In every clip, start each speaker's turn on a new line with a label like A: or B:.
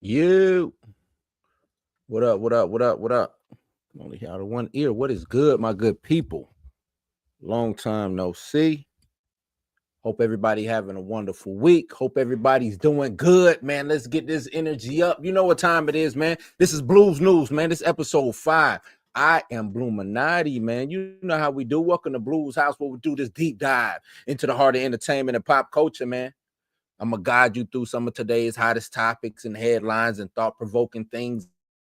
A: You, what up? What up? What up? What up? I'm only out of one ear. What is good, my good people? Long time no see. Hope everybody having a wonderful week. Hope everybody's doing good, man. Let's get this energy up. You know what time it is, man. This is Blues News, man. This is episode 5. I am Bluminati, man. You know how we do. Welcome to Blues House, where we do this deep dive into the heart of entertainment and pop culture, man. I'm going to guide you through some of today's hottest topics and headlines and thought-provoking things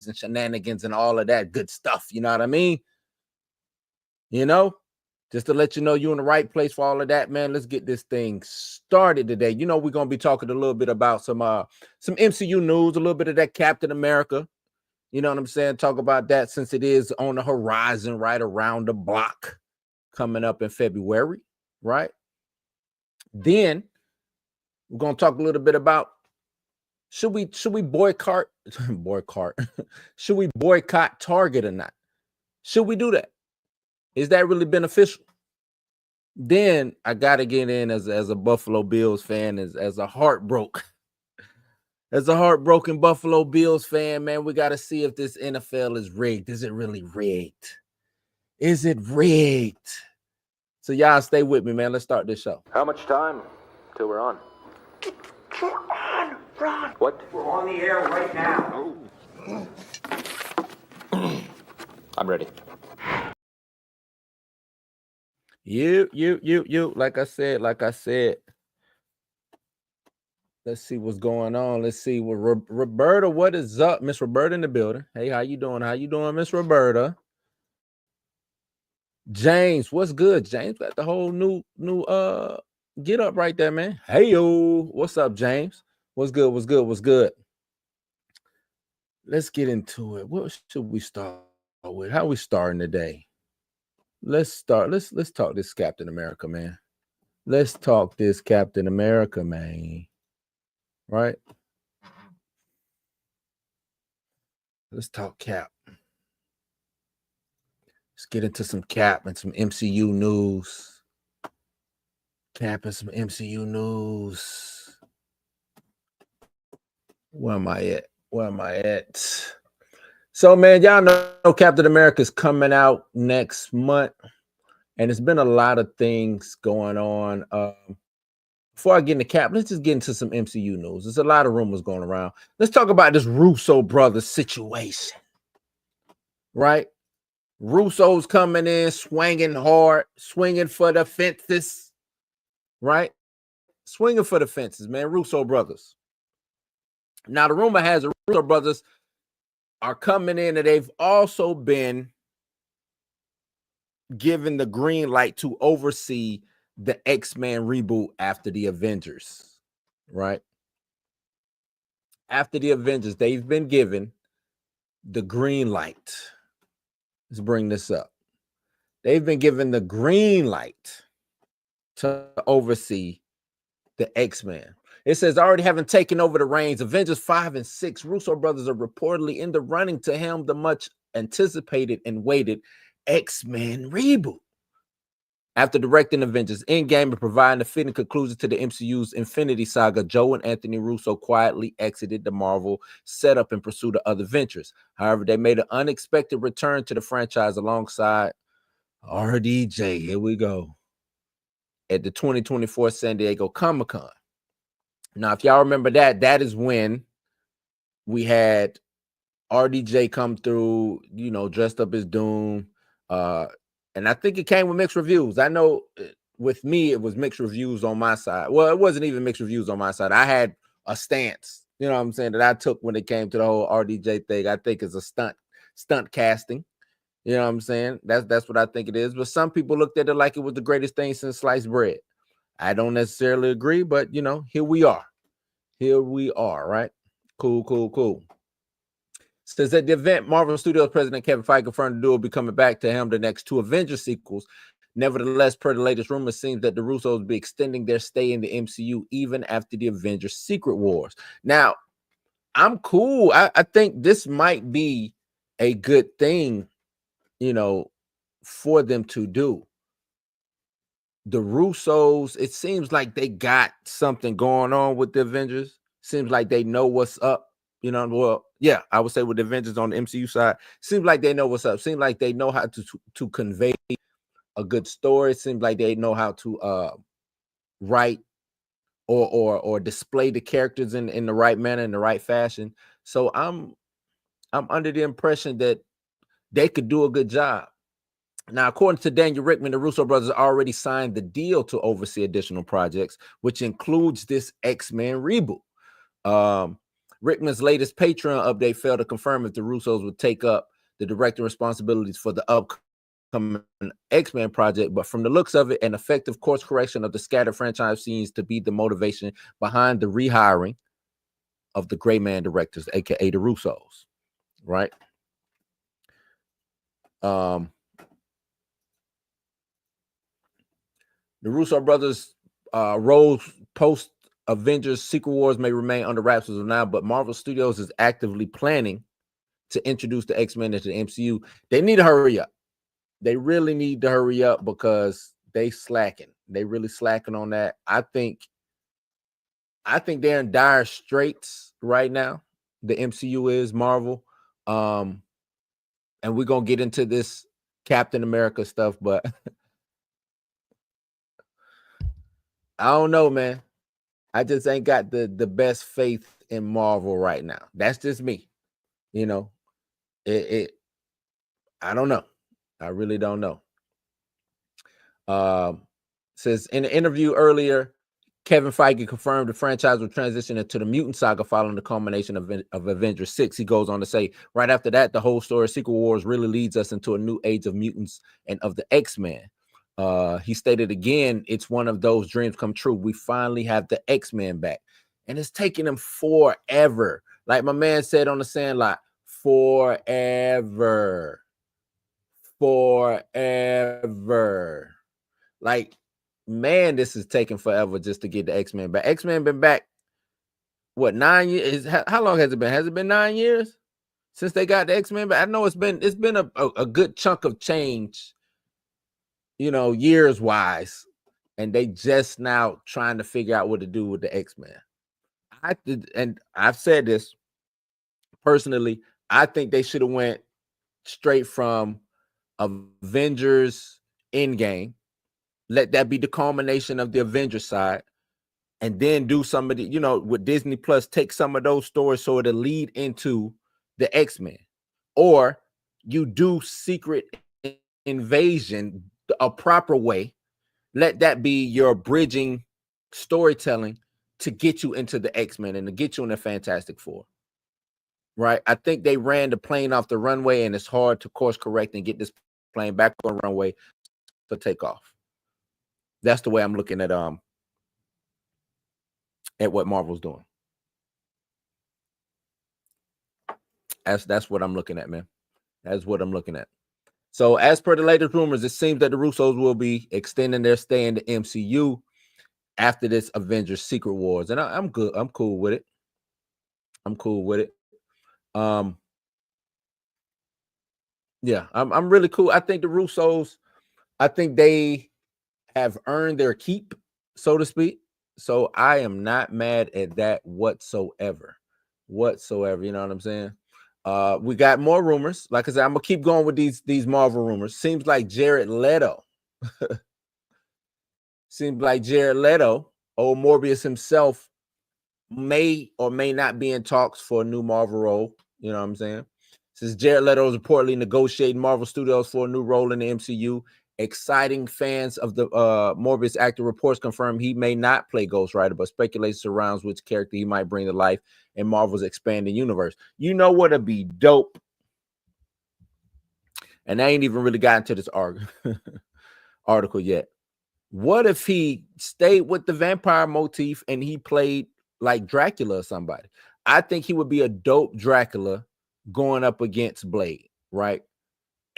A: and shenanigans and all of that good stuff. You know what I mean? You know, just to let you know you're in the right place for all of that, man. Let's get this thing started today. You know, we're going to be talking a little bit about some MCU news, a little bit of that Captain America. You know what I'm saying? Talk about that since it is on the horizon, right around the block, coming up in February, right? Then we're going to talk a little bit about should we boycott should we boycott Target or not? Should we do that? Is that really beneficial? Then I got to get in as a Buffalo Bills fan, as a heartbroken Buffalo Bills fan, man. We got to see if this NFL is rigged. Is it really rigged? Is it rigged? So y'all stay with me, man. Let's start this show.
B: How much time till we're on?
C: We're on, Ron.
B: What?
C: We're on the air right now.
B: I'm ready.
A: You. Like I said. Let's see what's going on. Let's see what Roberta. What is up, Miss Roberta in the building? Hey, how you doing? How you doing, Miss Roberta? James, what's good? James got the whole new get up right there, man. Hey yo, what's up, James? What's good? Let's get into it. What should we start with? How we starting today? Let's talk this Captain America, man. Let's talk this Captain America, man. Right? Let's talk Cap. Let's get into some Cap and some MCU news. Cap and some MCU news. Where am I at? So, man, y'all know Captain America is coming out next month, and it's been a lot of things going on. Before I get into Cap, let's just get into some MCU news. There's a lot of rumors going around. Let's talk about this Russo brothers situation, right? Russo's coming in, swinging hard, swinging for the fences, right? Swinging for the fences, man. Russo brothers. Now, the rumor has the Russo brothers are coming in, and they've also been given the green light to oversee the X-Men reboot after the Avengers, right? After the Avengers, they've been given the green light. Let's bring this up. They've been given the green light to oversee the X-Men. It says, already having taken over the reins, Avengers 5 and 6, Russo brothers are reportedly in the running to helm the much anticipated and waited X-Men reboot. After directing Avengers Endgame and providing a fitting conclusion to the MCU's Infinity Saga, Joe and Anthony Russo quietly exited the Marvel setup in pursuit of other ventures. However, they made an unexpected return to the franchise alongside RDJ. Here we go. At the 2024 San Diego Comic-Con. Now, if y'all remember that is when we had RDJ come through, you know, dressed up as Doom. And I think it came with mixed reviews. I know with me, it was mixed reviews on my side. Well, it wasn't even mixed reviews on my side. I had a stance, you know what I'm saying, that I took when it came to the whole RDJ thing. I think it's a stunt casting. You know what I'm saying? That's what I think it is. But some people looked at it like it was the greatest thing since sliced bread. I don't necessarily agree, but, you know, here we are. Right? Cool. Says at the event, Marvel Studios president Kevin Feige confirmed the duo will be coming back to helm the next 2 Avengers sequels. Nevertheless, per the latest rumors, seems that the Russos will be extending their stay in the MCU even after the Avengers Secret Wars. Now, I'm cool. I think this might be a good thing, you know, for them to do. The Russos, it seems like they got something going on with the Avengers. Seems like they know what's up. You know, well, yeah, I would say with the Avengers on the MCU side, seems like they know what's up. Seems like they know how to convey a good story. Seems like they know how to write or display the characters in the right manner, in the right fashion. So I'm under the impression that they could do a good job. Now, according to Daniel Rickman, the Russo brothers already signed the deal to oversee additional projects, which includes this X-Men reboot. Rickman's latest Patreon update failed to confirm if the Russos would take up the directing responsibilities for the upcoming X-Men project, but from the looks of it, an effective course correction of the scattered franchise seems to be the motivation behind the rehiring of the Gray Man directors, aka the Russos, right? The Russo brothers' roles post Avengers Secret Wars may remain under wraps as of now, but Marvel Studios is actively planning to introduce the X-Men into the MCU. They need to hurry up. They really need to hurry up because they slacking. They really slacking on that. I think they're in dire straits right now. The MCU is Marvel. And we're gonna get into this Captain America stuff, but I don't know, man. I just ain't got the best faith in Marvel right now. That's just me. You know, I don't know. I really don't know. Says in an interview earlier, Kevin Feige confirmed the franchise will transition into the mutant saga following the culmination of Avengers 6. He goes on to say, right after that, the whole story of Secret Wars really leads us into a new age of mutants and of the X-Men. He stated again, it's one of those dreams come true. We finally have the X-Men back. And it's taking them forever. Like my man said on the Sandlot, forever. Like, man, this is taking forever just to get the X-Men back. X-Men been back, what, 9 years? How long has it been? Has it been 9 years since they got the X-Men back? I know it's been a good chunk of change, you know, years wise, and they just now trying to figure out what to do with the X-Men. And I've said this personally, I think they should have went straight from Avengers Endgame. Let that be the culmination of the Avengers side, and then do some of the, you know, with Disney Plus, take some of those stories so it'll lead into the X-Men. Or you do Secret Invasion a proper way. Let that be your bridging storytelling to get you into the X-Men and to get you in the Fantastic Four. Right? I think they ran the plane off the runway, and it's hard to course correct and get this plane back on the runway to take off. That's the way I'm looking at what Marvel's doing. That's what I'm looking at, man. That's what I'm looking at. So as per the latest rumors, it seems that the Russos will be extending their stay in the MCU after this Avengers Secret Wars. And I'm good. I'm cool with it. Yeah, I'm really cool. I think the Russos, I think they have earned their keep, so to speak. So I am not mad at that whatsoever. You know what I'm saying? We got more rumors. Like I said, I'm gonna keep going with these Marvel rumors. Seems like Jared Leto, old Morbius himself, may or may not be in talks for a new Marvel role. You know what I'm saying? Since Jared Leto is reportedly negotiating Marvel Studios for a new role in the MCU, exciting fans of the Morbius actor, reports confirm he may not play Ghost Rider, but speculation surrounds which character he might bring to life in Marvel's expanding universe. You know what'd be dope? And I ain't even really gotten to this article yet. What if he stayed with the vampire motif and he played like Dracula or somebody? I think he would be a dope Dracula going up against Blade, right?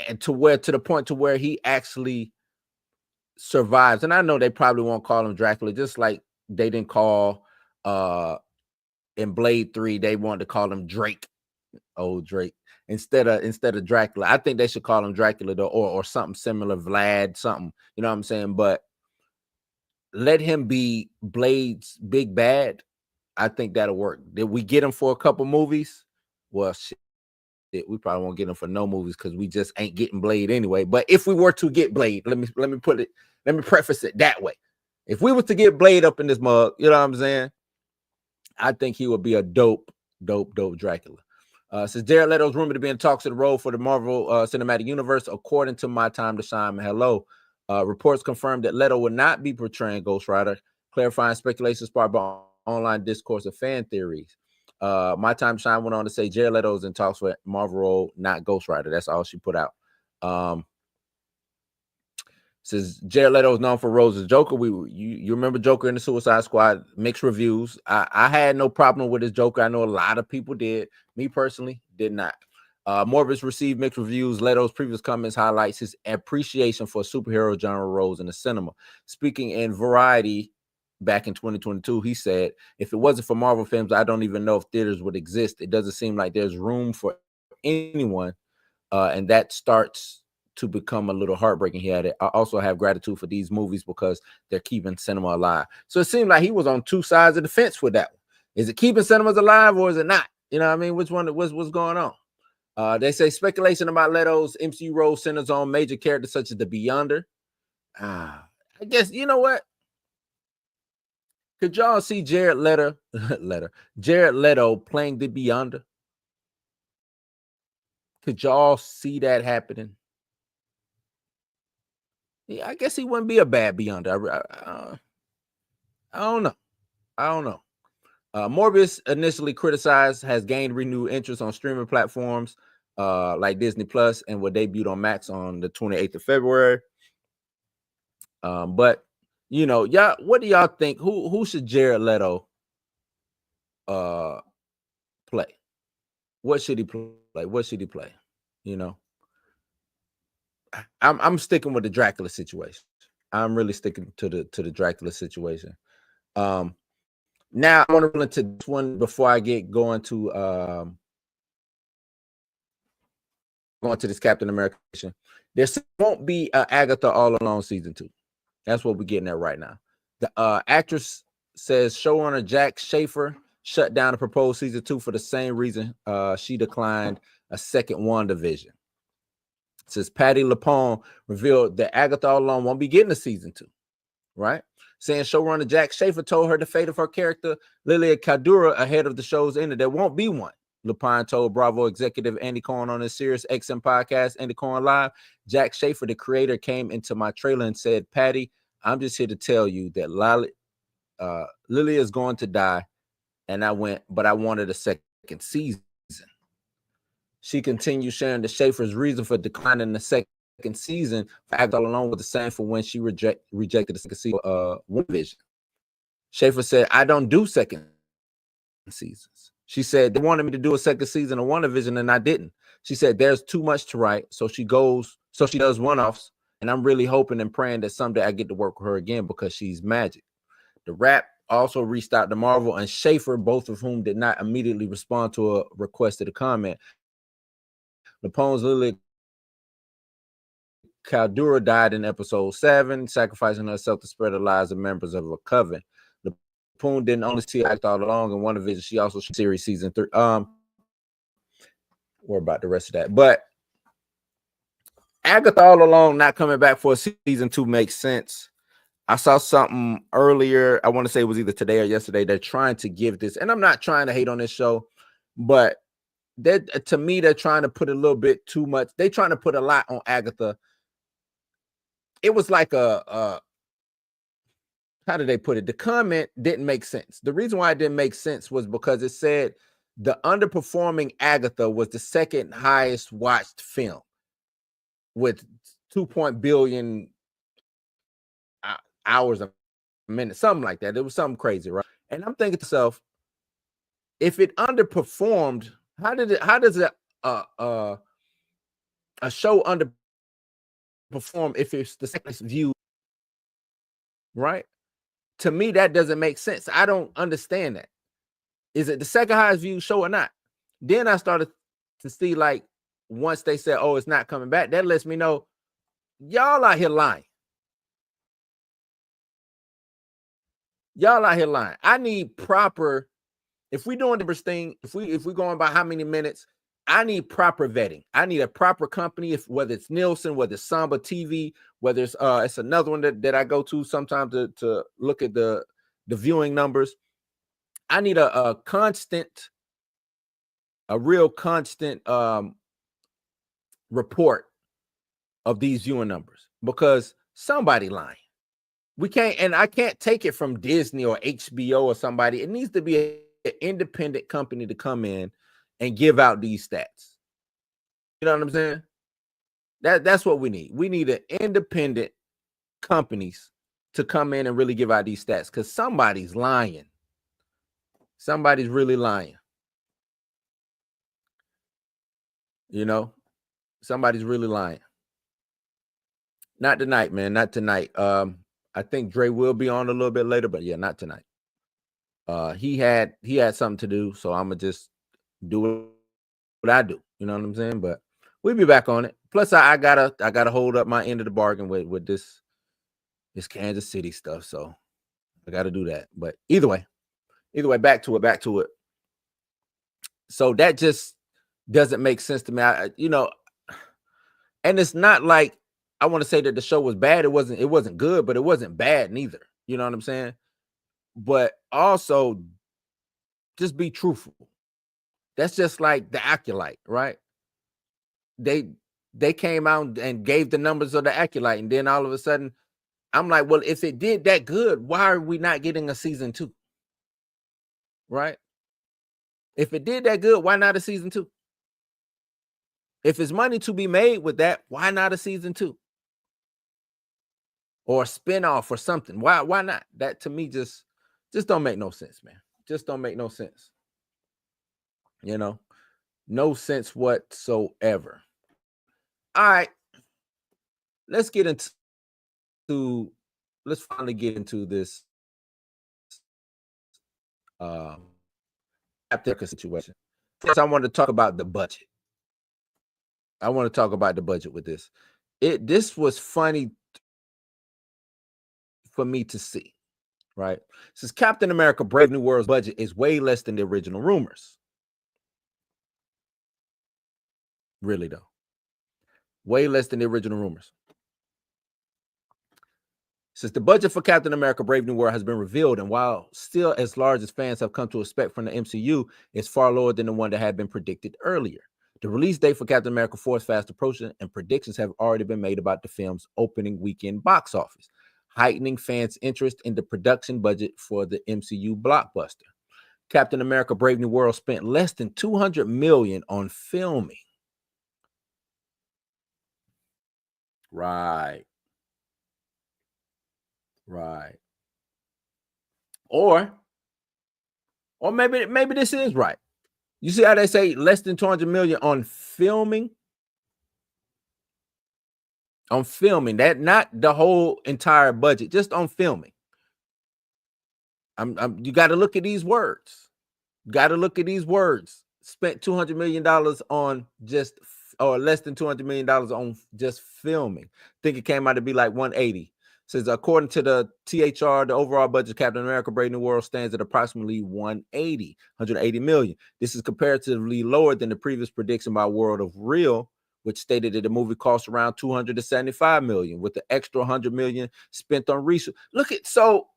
A: And to the point to where he actually survives. And I know they probably won't call him Dracula, just like they didn't call in Blade 3, they wanted to call him Drake, old Drake, instead of Dracula. I think they should call him Dracula though, or something similar, Vlad, something, you know what I'm saying? But let him be Blade's big bad I think that'll work. Did we get him for a couple movies? Well, shit, we probably won't get him for no movies because we just ain't getting Blade anyway. But if we were to get Blade, let me preface it that way. If we were to get Blade up in this mug, you know what I'm saying? I think he would be a dope Dracula. Says Jared Leto's rumored to be in talks of the role for the Marvel Cinematic Universe, according to My Time to Shine. Hello. Reports confirmed that Leto will not be portraying Ghost Rider, clarifying speculation sparked by online discourse of fan theories. My Time to Shine went on to say Jared Leto is in talks for Marvel role, not Ghost Rider. That's all she put out. Says Jared Leto is known for roles as Joker. You remember Joker in the Suicide Squad? Mixed reviews. I had no problem with his Joker. I know a lot of people did. Me personally did not. Morbius received mixed reviews. Leto's previous comments highlights his appreciation for superhero genre roles in the cinema. Speaking in Variety back in 2022, he said, "If it wasn't for Marvel films, I don't even know if theaters would exist. It doesn't seem like there's room for anyone, and that starts to become a little heartbreaking." He had it. I also have gratitude for these movies because they're keeping cinema alive. So it seemed like he was on two sides of the fence with that one. Is it keeping cinemas alive or is it not? You know what I mean? Which one? What's going on? They say speculation about Leto's MCU role centers on major characters such as the Beyonder. I guess, you know what? Could y'all see Jared Leto playing the Beyonder? Could y'all see that happening? Yeah, I guess he wouldn't be a bad Beyonder. I don't know. Morbius, initially criticized, has gained renewed interest on streaming platforms like Disney Plus and will debut on Max on the 28th of February. But you know, y'all, what do y'all think? Who should Jared Leto play? What should he play? What should he play? You know, I'm sticking with the Dracula situation. I'm really sticking to the Dracula situation. Now I want to run into this one before I get going to this Captain America. There won't be Agatha All Alone season 2. That's what we're getting at right now. The actress says showrunner Jack Schaefer shut down the proposed season 2 for the same reason she declined a second WandaVision. It says Patty LuPone revealed that Agatha All Alone won't be getting a season 2, right? Saying showrunner Jack Schaefer told her the fate of her character, Lilia Kadura, ahead of the show's end. There won't be one. LuPone told Bravo executive Andy Cohen on his Sirius XM podcast, Andy Cohen Live. Jack Schaefer, the creator, came into my trailer and said, "Patty, I'm just here to tell you that Lilia is going to die." And I went, "But I wanted a second season." She continued sharing the Schaefer's reason for declining the second season for Act All Alone was the same for when she rejected the second season of WandaVision. Schaefer said, "I don't do second seasons." She said, "They wanted me to do a second season of WandaVision and I didn't." She said, "There's too much to write." So she does one-offs. And I'm really hoping and praying that someday I get to work with her again because she's magic. The Rap also reached out to Marvel and Schaefer, both of whom did not immediately respond to a request to comment. LuPone's Lilia Caldura died in episode 7, sacrificing herself to spare the lives of members of her coven. LuPone didn't only see Act All Along in WandaVision, she also series season 3. We're about the rest of that. But Agatha All Along not coming back for season 2 makes sense. I saw something earlier. I want to say it was either today or yesterday. They're trying to give this, and I'm not trying to hate on this show, but to me, they're trying to put a little bit too much. They're trying to put a lot on Agatha. It was like how did they put it? The comment didn't make sense. The reason why it didn't make sense was because it said the underperforming Agatha was the second highest watched film with 2 billion hours a minute, something like that. It was something crazy, right? And I'm thinking to myself, if it underperformed, how does a show underperform if it's the second view, right? To me, that doesn't make sense. I don't understand that. Is it the second highest viewed show or not? Then I started to see, like, once they said, "Oh, it's not coming back," that lets me know y'all out here lying. Y'all out here lying. I need proper If we're doing the thing, if we're going by how many minutes, I need proper vetting. I need a proper company, if whether it's Nielsen, whether it's Samba TV, whether it's another one that I go to sometimes to look at the viewing numbers. I need a real constant report of these viewing numbers, because somebody lying. We can't, and I can't take it from Disney or HBO or somebody. It needs to be an independent company to come in and give out these stats. You know what I'm saying? That's what we need. We need an independent companies to come in and really give out these stats, because somebody's lying. Somebody's really lying. You know, somebody's really lying. Not tonight, man. Not tonight. I think Dre will be on a little bit later, but yeah, not tonight. He had something to do, so I'm gonna just do what I do. You know what I'm saying? But we'll be back on it. Plus, I gotta hold up my end of the bargain with this Kansas City stuff, so I gotta do that. But either way, back to it. So that just doesn't make sense to me. And it's not like I want to say that the show was bad. It wasn't good, but it wasn't bad neither. You know what I'm saying? But also, just be truthful. That's just like the Acolyte, right? They came out and gave the numbers of the Acolyte, and then all of a sudden, I'm like, well, if it did that good, why are we not getting a season 2? Right? If it did that good, why not a season 2? If it's money to be made with that, why not a season 2? Or a spinoff or something? Why not? That to me just don't make no sense, man. Just don't make no sense. You know, no sense whatsoever. All right, let's finally get into this situation. First, I want to talk about the budget. I want to talk about the budget with this. This was funny for me to see, right? Since Captain America Brave New World's budget is way less than the original rumors. Really, though. Way less than the original rumors. Since the budget for Captain America Brave New World has been revealed, and while still as large as fans have come to expect from the MCU, it's far lower than the one that had been predicted earlier. The release date for Captain America 4 is fast approaching, and predictions have already been made about the film's opening weekend box office, heightening fans' interest in the production budget for the MCU blockbuster. Captain America Brave New World spent less than $200 million on filming. Right. Or maybe this is right. You see how they say less than 200 million on filming? On filming, that not the whole entire budget, just on filming. You got to look at these words. Spent $200 million on just, or less than $200 million on just filming. I think it came out to be like 180. Says according to the THR, the overall budget of Captain America Brave New World stands at approximately 180 million. This is comparatively lower than the previous prediction by World of Real, which stated that the movie cost around 275 million, with the extra 100 million spent on research. So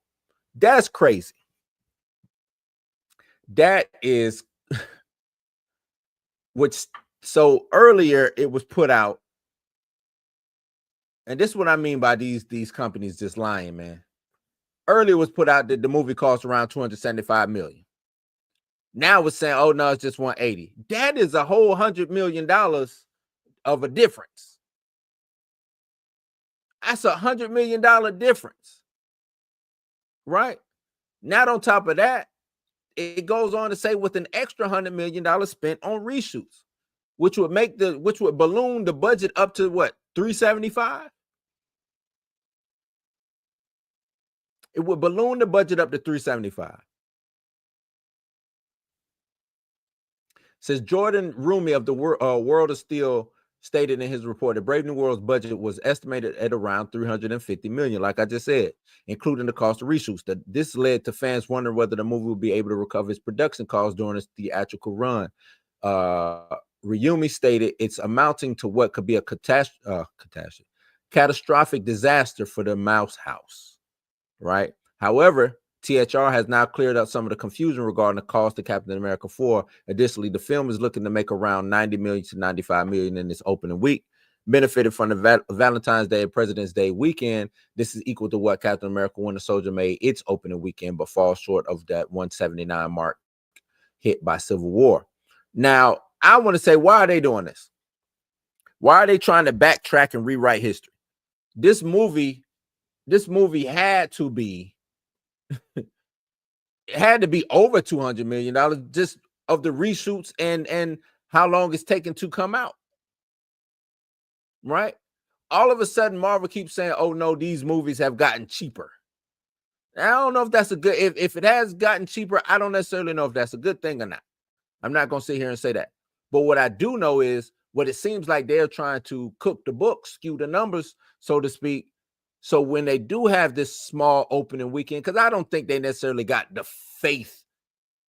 A: that's crazy. That is, so earlier it was put out, and this is what I mean by these companies just lying, man. Earlier was put out that the movie cost around 275 million. Now it's saying, oh no, it's just 180. That is a whole $100 million of a difference. That's $100 million difference, right? Not on top of that, it goes on to say with an extra $100 million spent on reshoots, which would balloon the budget up to what, 375? It would balloon the budget up to 375. Says Jordan Rumi of the World of Steel stated in his report that Brave New World's budget was estimated at around $350 million, like I just said, including the cost of reshoots. This led to fans wondering whether the movie would be able to recover its production costs during its theatrical run. Ryumi stated it's amounting to what could be a catastrophic disaster for the Mouse House, right? However, THR has now cleared up some of the confusion regarding the cost of Captain America 4. Additionally, the film is looking to make around $90 million to $95 million in its opening week. Benefited from the Valentine's Day and President's Day weekend. This is equal to what Captain America Winter Soldier made its opening weekend, but falls short of that 179 mark hit by Civil War. Now, I want to say, why are they doing this? Why are they trying to backtrack and rewrite history? This movie had to be over $200 million just of the reshoots and how long it's taken to come out, right? All of a sudden, Marvel keeps saying, oh no, these movies have gotten cheaper. I don't know if that's a good, if it has gotten cheaper, I don't necessarily know if that's a good thing or not. I'm not going to sit here and say that. But what I do know is what it seems like they're trying to cook the books, skew the numbers, so to speak. So when they do have this small opening weekend, because I don't think they necessarily got the faith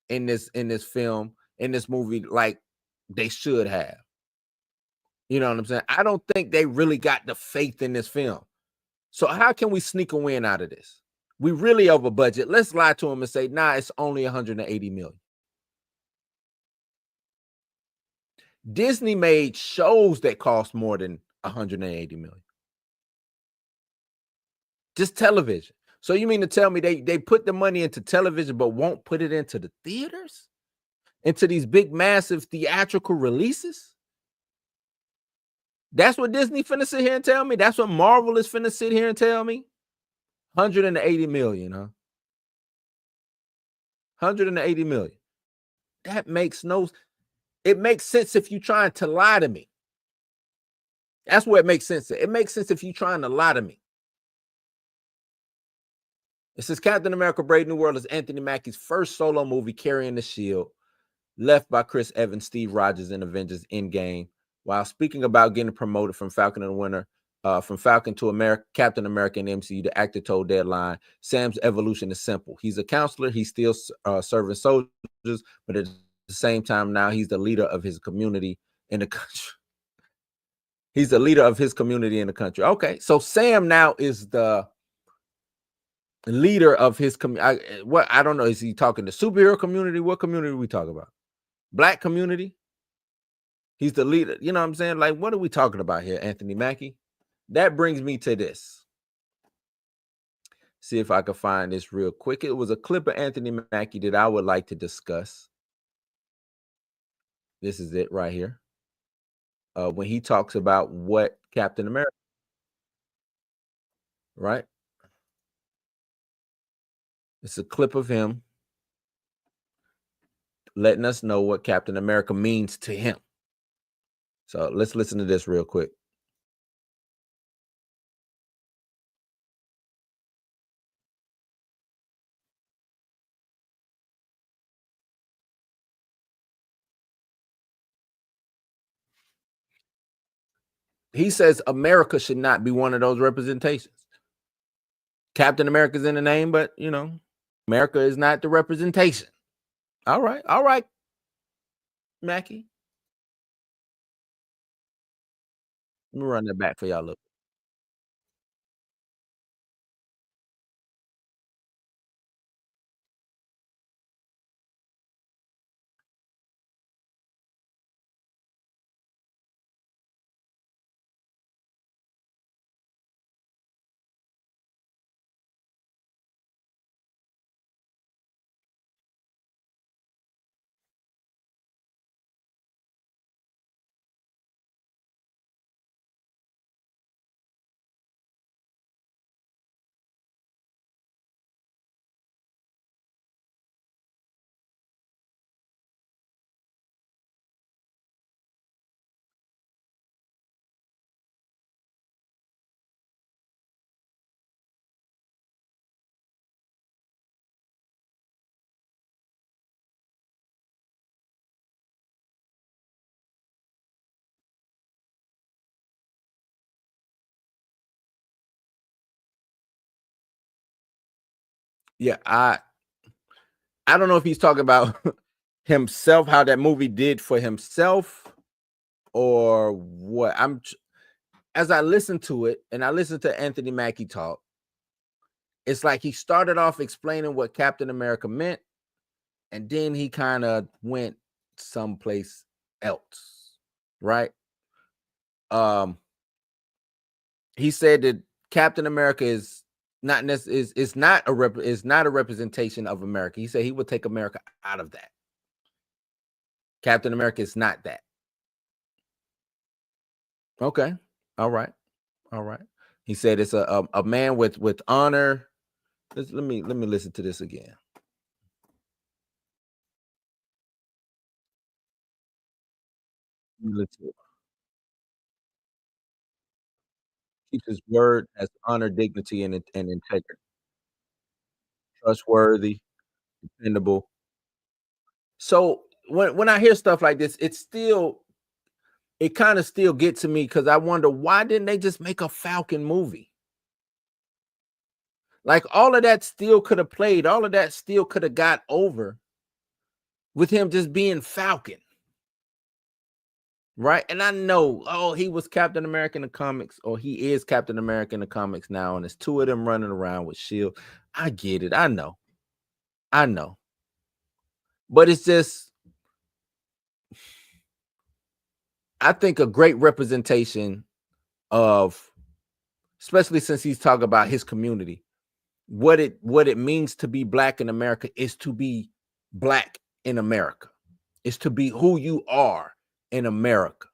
A: in this film, in this movie, like they should have. You know what I'm saying? I don't think they really got the faith in this film. So how can we sneak a win out of this? We really over budget. Let's lie to them and say, nah, it's only 180 million. Disney made shows that cost more than 180 million. Just television. So you mean to tell me they put the money into television but won't put it into the theaters? Into these big, massive theatrical releases? That's what Disney finna sit here and tell me? That's what Marvel is finna sit here and tell me? 180 million, huh? 180 million. That makes no, it makes sense if you're trying to lie to me. That's where it makes sense. It makes sense if you're trying to lie to me. It says Captain America Brave New World is Anthony Mackie's first solo movie carrying the shield, left by Chris Evans, Steve Rogers in Avengers Endgame. While speaking about getting promoted from Falcon and Winter, from Falcon to Captain America in the MCU, the actor told Deadline, Sam's evolution is simple. He's a counselor. He's still serving soldiers, but at the same time, now he's the leader of his community in the country. He's the leader of his community in the country. Okay, so Sam now is the leader of his community. What, I don't know. Is he talking to superhero community? What community are we talking about? Black community? He's the leader. You know what I'm saying? Like, what are we talking about here, Anthony Mackie? That brings me to this. See if I can find this real quick. It was a clip of Anthony Mackie that I would like to discuss. This is it right here. When he talks about what Captain America, right? It's a clip of him letting us know what Captain America means to him. So let's listen to this real quick. He says America should not be one of those representations. Captain America's in the name, but you know, America is not the representation. All right, Mackie. Let me run that back for y'all. Look. Yeah, I don't know if he's talking about himself, how that movie did for himself, or what. As I listen to it, and I listen to Anthony Mackie talk, it's like he started off explaining what Captain America meant, and then he kind of went someplace else, right? Um, he said that Captain America is not is not a representation of America. He said he would take America out of that. Captain America is not that. Okay. All right. All right. He said it's a man with honor. Let me listen to this again. Keeps his word, has honor, dignity, and integrity. Trustworthy, dependable. So when I hear stuff like this, it kind of still gets to me because I wonder, why didn't they just make a Falcon movie? Like, all of that still could have played, all of that still could have got over with him just being Falcon. Right. And I know, oh, he was Captain America in the comics, or he is Captain America in the comics now, and there's two of them running around with Shield. I get it. I know. But it's just, I think a great representation of, especially since he's talking about his community, what it means to be Black in America is to be Black in America. Is to be who you are in America.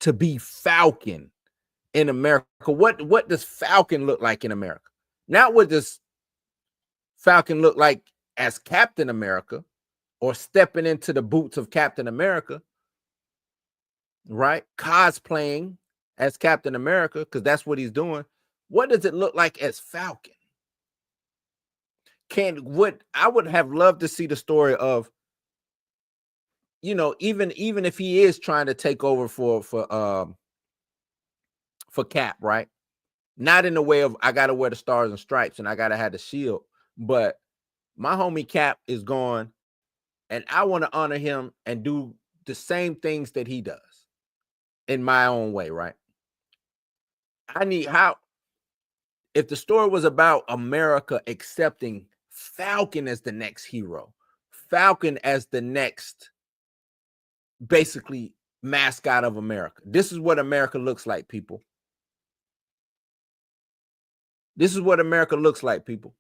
A: To be Falcon in America. What does Falcon look like in America? Not what does Falcon look like as Captain America, or stepping into the boots of Captain America, right? Cosplaying as Captain America, because that's what he's doing. What does it look like as Falcon? I would have loved to see the story of, even if he is trying to take over for Cap, right? Not in the way of, I gotta wear the stars and stripes and I gotta have the shield, but my homie Cap is gone, and I want to honor him and do the same things that he does in my own way, right? If the story was about America accepting Falcon as the next hero, Falcon as the next, basically, mascot of America. This is what America looks like, people. This is what America looks like, people.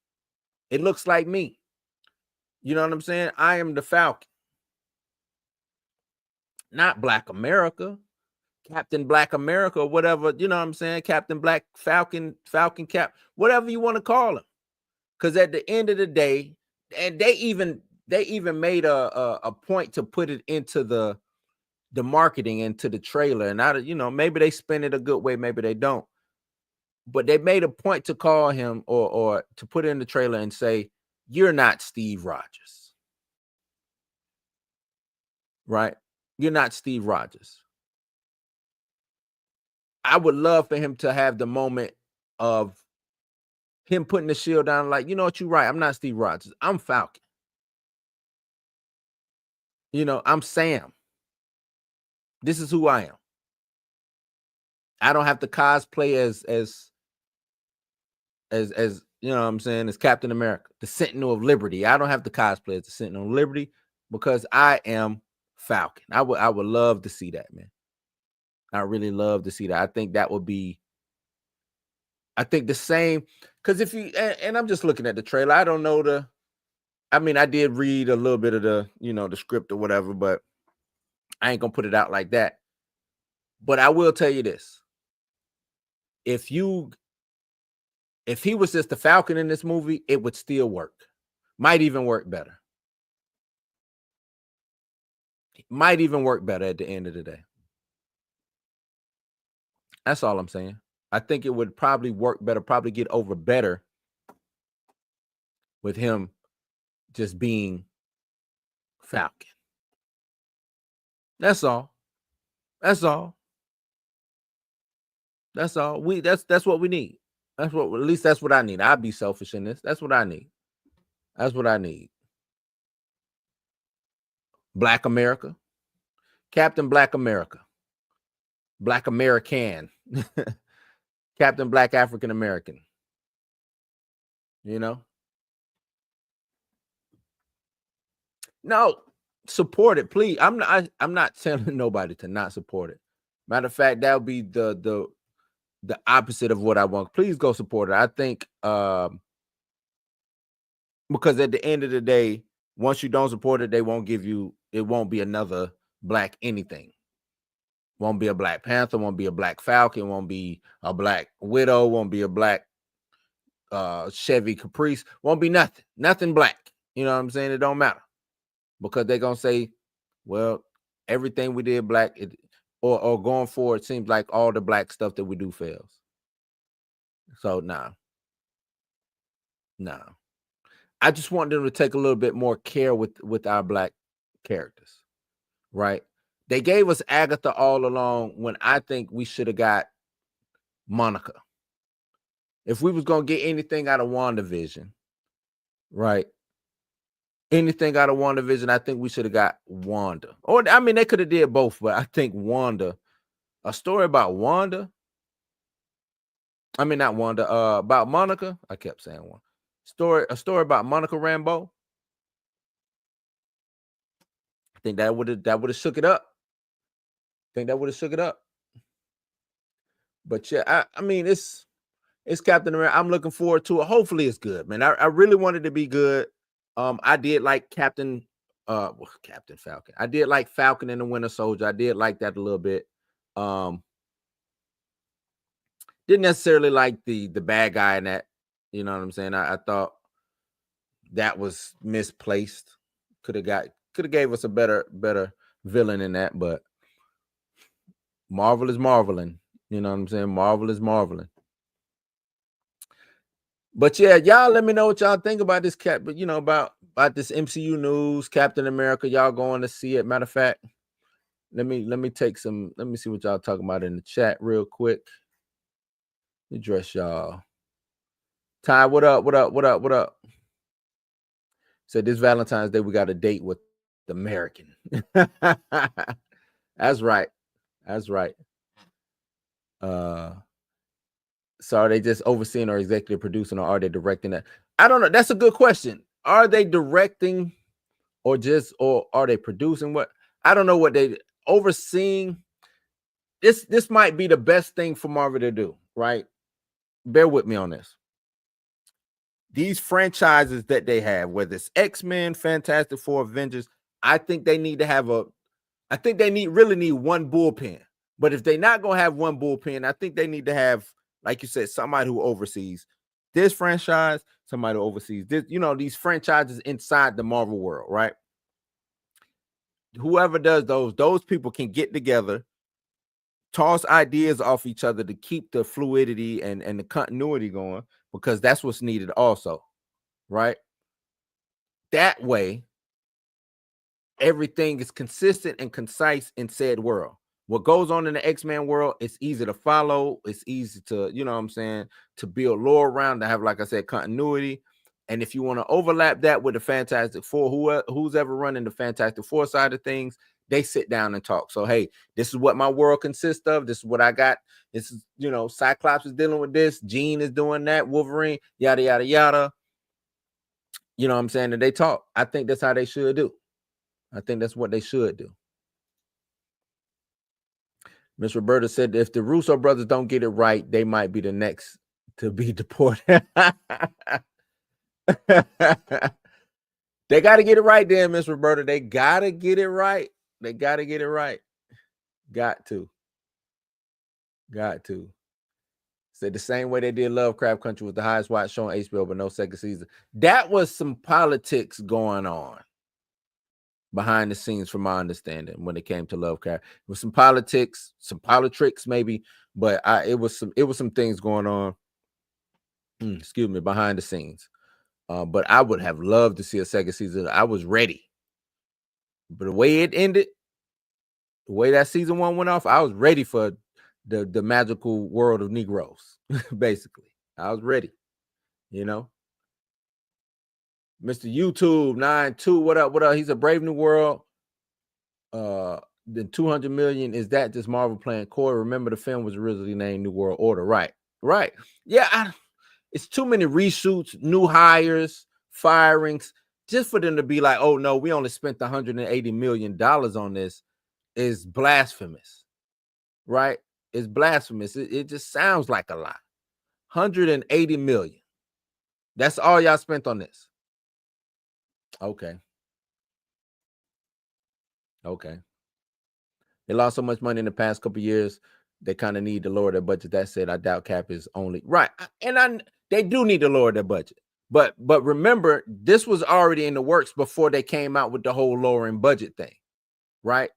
A: It looks like me. You know what I'm saying? I am the Falcon. Not Black America, Captain Black America, or whatever, you know what I'm saying? Captain Black Falcon, Falcon Cap, whatever you want to call him. Because at the end of the day, and they even made a point to put it into the marketing, into the trailer. And maybe they spin it a good way, maybe they don't. But they made a point to call him, or to put it in the trailer and say, you're not Steve Rogers. Right? You're not Steve Rogers. I would love for him to have the moment of him putting the shield down, like, you know what, you're right. I'm not Steve Rogers. I'm Falcon. I'm Sam. This is who I am. I don't have to cosplay as you know what I'm saying, as Captain America, the Sentinel of Liberty. I don't have to cosplay as the Sentinel of Liberty, because I am Falcon. I would love to see that, man. I really love to see that. I think that would be, I think the same, because if you, and I'm just looking at the trailer, I don't know I did read a little bit of the script or whatever, but I ain't gonna put it out like that. But I will tell you this: if he was just the Falcon in this movie, it would still work. Might even work better. Might even work better at the end of the day. That's all I'm saying. I think it would probably work better, probably get over better with him just being Falcon. That's all. That's all. That's all. That's what we need. At least that's what I need. I'll be selfish in this. That's what I need. That's what I need. Black America. Captain Black America. Black American. Captain Black African American. You know? No, support it, please. I'm not telling nobody to not support it. Matter of fact, that would be the opposite of what I want. Please go support it. I think because at the end of the day, once you don't support it, they won't give you, it won't be another black anything. Won't be a Black Panther, won't be a Black Falcon, won't be a Black Widow, won't be a Black Chevy Caprice, won't be nothing black. You know what I'm saying? It don't matter. Because they're gonna say, well, everything we did black, or going forward, it seems like all the black stuff that we do fails. So nah. I just want them to take a little bit more care with our black characters, right? They gave us Agatha all along when I think we should have got Monica. If we was gonna get anything out of WandaVision, right? Anything out of WandaVision, I think we should have got Wanda. Or I mean, they could have did both, but I think Wanda, a story about Wanda. I mean, not Wanda, about Monica. I kept saying one. A story about Monica Rambeau. I think that would have shook it up. But yeah, I mean, it's Captain America. I'm looking forward to it. Hopefully it's good, man. I really wanted to be good. I did like Captain Falcon. I did like Falcon and the Winter Soldier. I did like that a little bit. Didn't necessarily like the bad guy in that. You know what I'm saying? I thought that was misplaced. Could have gave us a better villain in that, but Marvel is marveling. You know what I'm saying? Marvel is marveling. But yeah, y'all let me know what y'all think about this but you know, about this MCU news, Captain America. Y'all going to see it. Matter of fact, let me see what y'all talking about in the chat real quick. Let me address y'all. Ty, what up? Said this Valentine's Day we got a date with the American. That's right. So are they just overseeing or executive producing, or are they directing that? I don't know. That's a good question. Are they directing or are they producing? What? I don't know what they overseeing. This might be the best thing for Marvel to do, right? Bear with me on this. These franchises that they have, whether it's X-Men, Fantastic Four, Avengers, I think they need to have really need one bullpen. But if they're not going to have one bullpen, I think they need to have, like you said, somebody who oversees this franchise, somebody who oversees this, you know, these franchises inside the Marvel world, right? Whoever does those people can get together, toss ideas off each other to keep the fluidity and the continuity going, because that's what's needed also, right? That way, everything is consistent and concise in said world. What goes on in the X-Men world, it's easy to follow. It's easy to, you know what I'm saying, to build lore around, to have, like I said, continuity. And if you want to overlap that with the Fantastic Four, who's ever running the Fantastic Four side of things, they sit down and talk. So, hey, this is what my world consists of. This is what I got. This is, you know, Cyclops is dealing with this. Jean is doing that. Wolverine, yada, yada, yada. You know what I'm saying? And they talk. I think that's how they should do. I think that's what they should do. Miss Roberta said if the Russo brothers don't get it right, they might be the next to be deported. They got to get it right then, Miss Roberta. They got to get it right. Got to. Said the same way they did Lovecraft Country was the highest watch show on HBO, but no second season. That was some politics going on behind the scenes, from my understanding, when it came to Lovecraft. It was some politics, some politics maybe, but it was some things going on. Excuse me, behind the scenes. But I would have loved to see a second season. I was ready, but the way it ended, the way that season 1 went off, I was ready for the magical world of Negroes. Basically, I was ready. You know. Mr. YouTube 92. What up? What up? He's a Brave New World. Then 200 million. Is that just Marvel playing coy? Remember, the film was originally named New World Order. Right. Yeah, it's too many reshoots, new hires, firings, just for them to be like, oh no, we only spent $180 million on this is blasphemous, right? It's blasphemous. It just sounds like a lot. 180 million. That's all y'all spent on this. Okay. They lost so much money in the past couple of years. They kind of need to lower their budget. That said, I doubt Cap is only right. And they do need to lower their budget. But remember, this was already in the works before they came out with the whole lowering budget thing, right?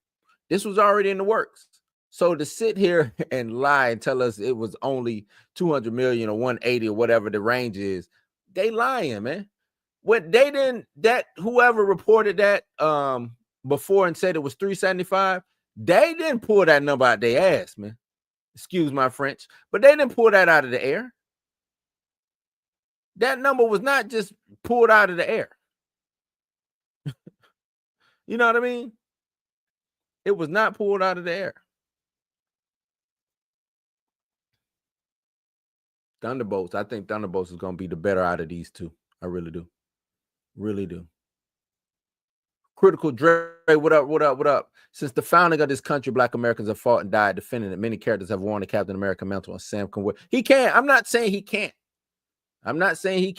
A: This was already in the works. So to sit here and lie and tell us it was only 200 million or 180 or whatever the range is, they lying, man. What they didn't, that whoever reported that before and said it was 375, they didn't pull that number out their ass, man. Excuse my French, but they didn't pull that out of the air. That number was not just pulled out of the air. You know what I mean? It was not pulled out of the air. Thunderbolts. I think Thunderbolts is going to be the better out of these two. I really do. Really do. Critical Dre, what up? Since the founding of this country, Black Americans have fought and died defending it. Many characters have worn the Captain America mantle, and Sam can wear. He can't. I'm not saying he can't. Not saying he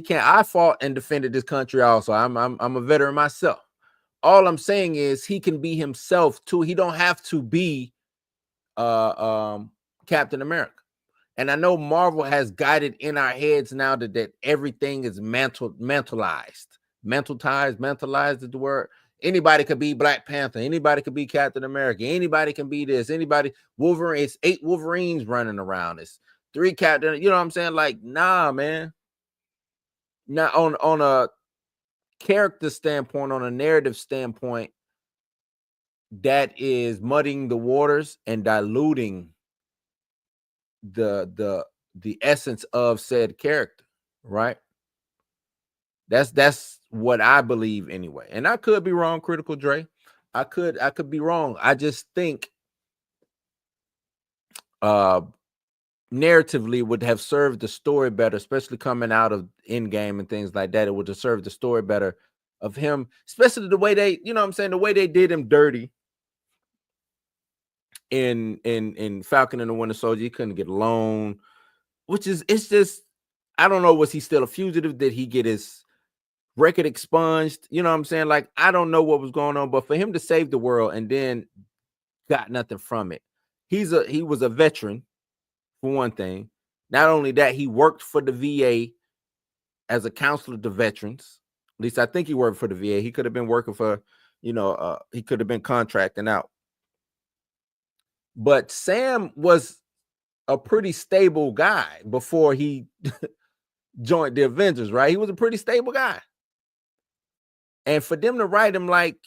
A: can't. I fought and defended this country also. I'm a veteran myself. All I'm saying is he can be himself too. He don't have to be Captain America. And I know Marvel has guided in our heads now that everything is mentalized. Mentalized is the word. Anybody could be Black Panther. Anybody could be Captain America. Anybody can be this. Anybody. Wolverine. It's 8 Wolverines running around. It's 3 Captain. You know what I'm saying? Like, nah, man. Now, on a character standpoint, on a narrative standpoint, that is muddying the waters and diluting the essence of said character, right? That's what I believe anyway. And I could be wrong, Critical Dre. I could be wrong. I just think narratively would have served the story better, especially coming out of Endgame and things like that. It would have served the story better of him, especially the way they, you know what I'm saying, the way they did him dirty in Falcon and the Winter Soldier. He couldn't get a loan, which is, it's just, I don't know, was he still a fugitive? Did he get his record expunged? You know what I'm saying? Like, I don't know what was going on, but for him to save the world and then got nothing from it. He was a veteran, for one thing. Not only that, he worked for the VA as a counselor to veterans. At least I think he worked for the VA. He could have been working for, he could have been contracting out. But Sam was a pretty stable guy before he joined the Avengers, right? He was a pretty stable guy. And for them to write him like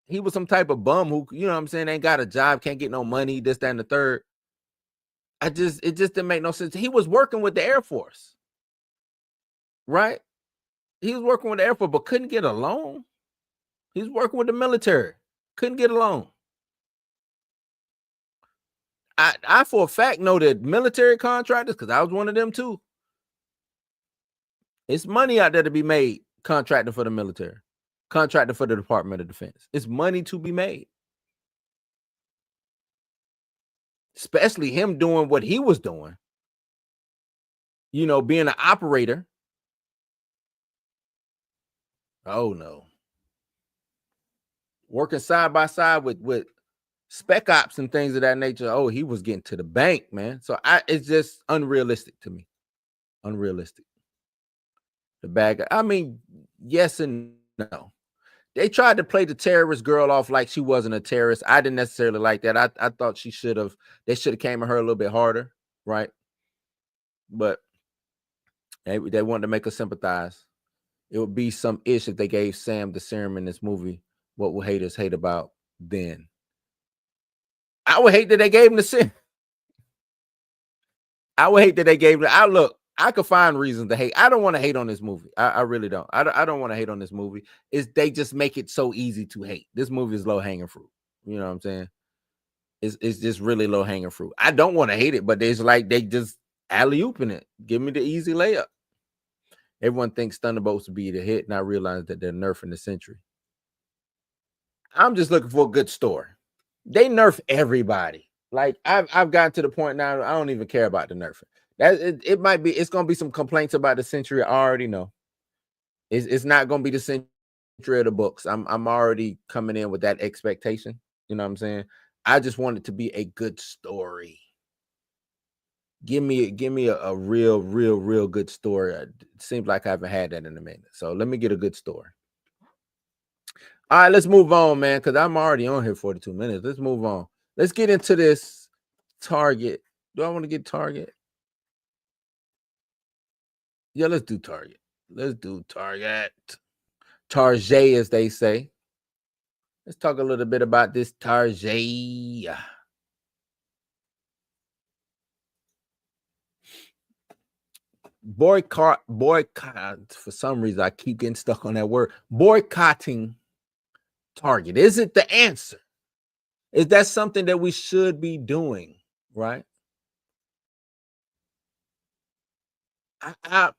A: he was some type of bum who, you know what I'm saying, ain't got a job, can't get no money, this, that, and the third. It just didn't make no sense. He was working with the Air Force, right? He was working with the Air Force, but couldn't get a loan. He was working with the military, couldn't get a loan. I for a fact know that military contractors, because I was one of them too. It's money out there to be made contracting for the military, contracting for the Department of Defense. It's money to be made. Especially him doing what he was doing, being an operator. Oh no. Working side by side with spec ops and things of that nature. Oh, he was getting to the bank, man. So it's just unrealistic to me. Unrealistic. The bad guy. I mean, yes and no. They tried to play the terrorist girl off like she wasn't a terrorist. I didn't necessarily like that. I thought they should have came at her a little bit harder, right? But they wanted to make her sympathize. It would be some ish if they gave Sam the serum in this movie. What will haters hate about then? I would hate that they gave him the serum. I would hate that they gave him. I could find reasons to hate. I don't want to hate on this movie. I really don't. I don't want to hate on this movie. They just make it so easy to hate. This movie is low hanging fruit. You know what I'm saying? It's just really low hanging fruit. I don't want to hate it, but it's like they just alley-ooping it. Give me the easy layup. Everyone thinks Thunderbolts would be the hit, not realize that they're nerfing the Century. I'm just looking for a good story. They nerf everybody. Like I've gotten to the point now. I don't even care about the nerfing. It might be. It's gonna be some complaints about the Century. I already know. It's not gonna be the Century of the books. I'm already coming in with that expectation. You know what I'm saying? I just want it to be a good story. Give me a real good story. It seems like I haven't had that in a minute. So let me get a good story. All right, let's move on, man, because I'm already on here 42 minutes. Let's move on. Let's get into this Target. Do I want to get Target? Yeah, let's do Target. Let's do Target. Target, as they say. Let's talk a little bit about this Target. Boycott. For some reason, I keep getting stuck on that word. Boycotting Target. Is it the answer? Is that something that we should be doing? Right? I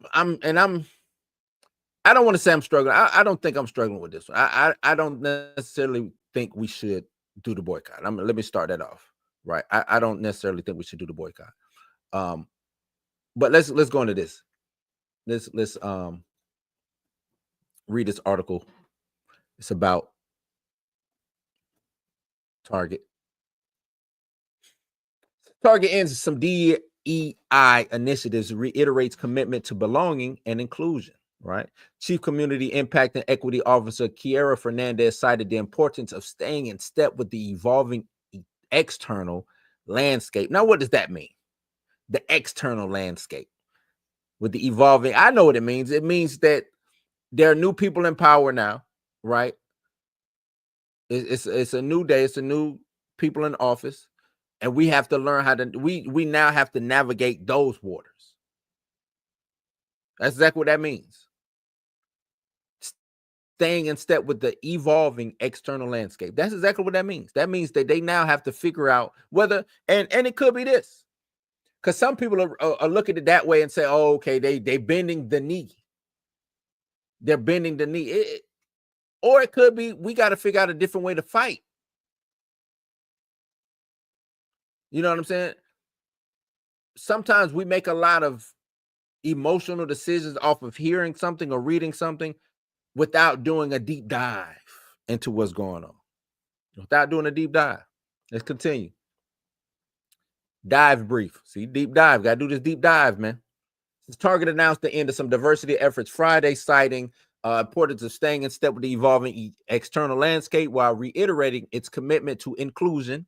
A: don't want to say I'm struggling. I don't think I'm struggling with this one. I don't necessarily think we should do the boycott. Let me start that off. Right. I don't necessarily think we should do the boycott. But let's go into this. Let's read this article. It's about Target. Target ends some DEI initiatives, reiterates commitment to belonging and inclusion. Right. Chief Community Impact and Equity Officer Kiera Fernandez cited the importance of staying in step with the evolving external landscape. Now, what does that mean? The external landscape with the evolving. I know what it means. It means that there are new people in power now, right? It's a new day. It's a new people in office, and we have to learn how to. We now have to navigate those waters. That's exactly what that means. Staying in step with the evolving external landscape. That's exactly what that means. That means that they now have to figure out whether, and it could be this, because some people are looking at it that way and say, "Oh, okay, they bending the knee. They're bending the knee." Or it could be we got to figure out a different way to fight. You know what I'm saying? Sometimes we make a lot of emotional decisions off of hearing something or reading something without doing a deep dive into what's going on. Without doing a deep dive. Let's continue. Dive brief. See, deep dive. Got to do this deep dive, man. Target announced the end of some diversity efforts Friday, citing importance of staying in step with the evolving external landscape while reiterating its commitment to inclusion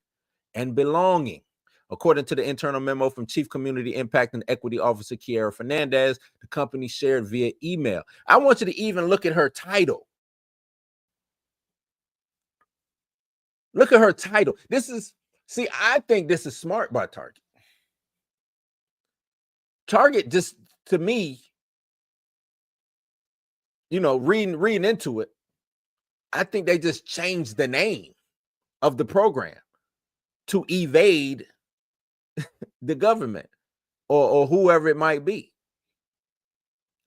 A: and belonging. According to the internal memo from Chief Community Impact and Equity Officer Kiera Fernandez, the company shared via email. I want you to even look at her title. Look at her title. I think this is smart by Target. Target just, to me, reading into it, I think they just changed the name of the program to evade the government or whoever it might be.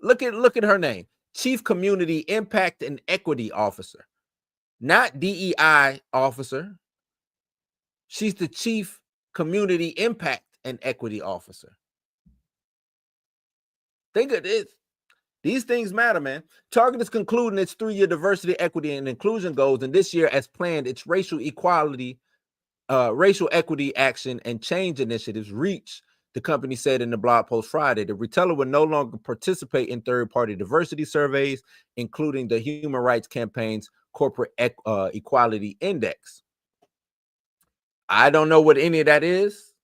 A: Look at her name, Chief Community Impact and Equity Officer, not DEI officer. She's the Chief Community Impact and Equity Officer. Think of this. These things matter, man. Target is concluding its 3-year diversity, equity, and inclusion goals, and this year, as planned, its racial equity action and change initiatives reach. The company said in the blog post Friday, the retailer will no longer participate in third-party diversity surveys, including the Human Rights Campaign's Corporate Equality Index. I don't know what any of that is,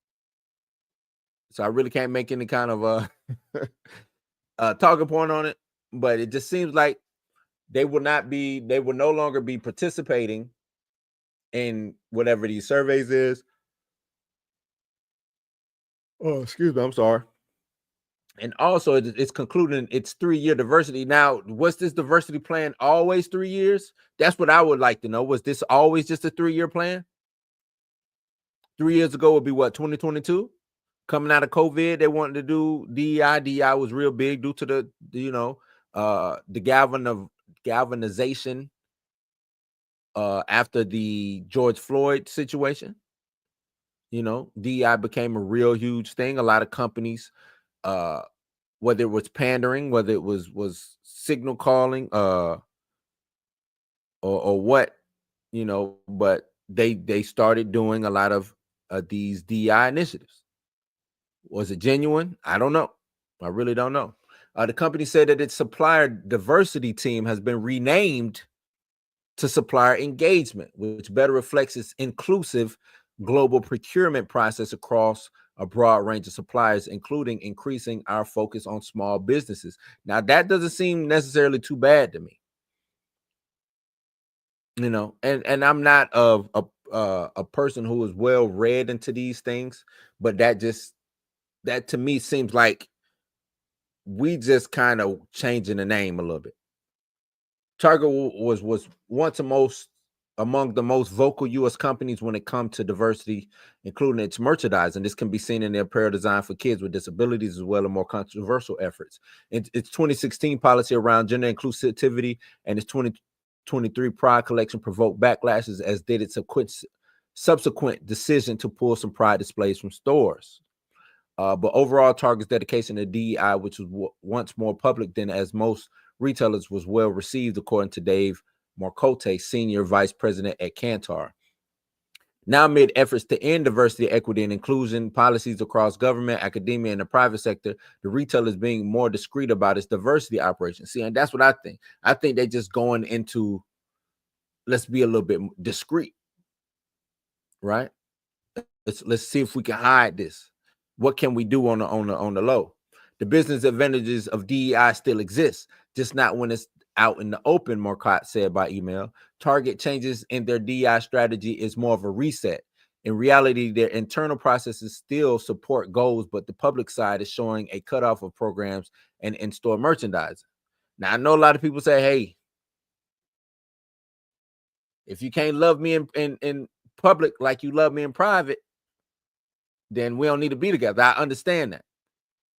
A: so I really can't make any kind of talking point on it. But it just seems like they will no longer be participating in whatever these surveys is. Oh, excuse me, I'm sorry. And also it's concluding its 3-year diversity. Now, was this diversity plan always 3 years? That's what I would like to know. Was this always just a 3-year plan? 3 years ago would be what, 2022? Coming out of COVID, they wanted to do DEI. DEI was real big due to the galvanization after the George Floyd situation. DEI became a real huge thing. A lot of companies, whether it was pandering, whether it was signal calling, or what, but they started doing a lot of these DEI initiatives. Was it genuine? I don't know. I really don't know. The company said that its supplier diversity team has been renamed to supplier engagement, which better reflects its inclusive global procurement process across a broad range of suppliers, including increasing our focus on small businesses. Now, that doesn't seem necessarily too bad to me. And I'm not a person who is well read into these things, but that to me seems like we just kind of changing the name a little bit. Target was once among the most vocal U.S. companies when it comes to diversity, including its merchandising. This can be seen in their apparel design for kids with disabilities, as well as more controversial efforts. Its 2016 policy around gender inclusivity and its 2023 Pride collection provoked backlashes, as did its subsequent decision to pull some Pride displays from stores. But overall, Target's dedication to DEI, which was once more public than as most retailers, was well received, according to Dave Marcotte, Senior Vice President at Kantar. Now, amid efforts to end diversity, equity, and inclusion policies across government, academia, and the private sector, the retailer is being more discreet about its diversity operations. See, and that's what I think. I think they're just going into, let's be a little bit discreet, right? Let's see if we can hide this. What can we do on the low? The business advantages of DEI still exist, just not when it's out in the open, Marcotte said by email. Target changes in their DEI strategy is more of a reset. In reality, their internal processes still support goals, but the public side is showing a cutoff of programs and in-store merchandising. Now, I know a lot of people say, hey, if you can't love me in public like you love me in private, then we don't need to be together. I understand that,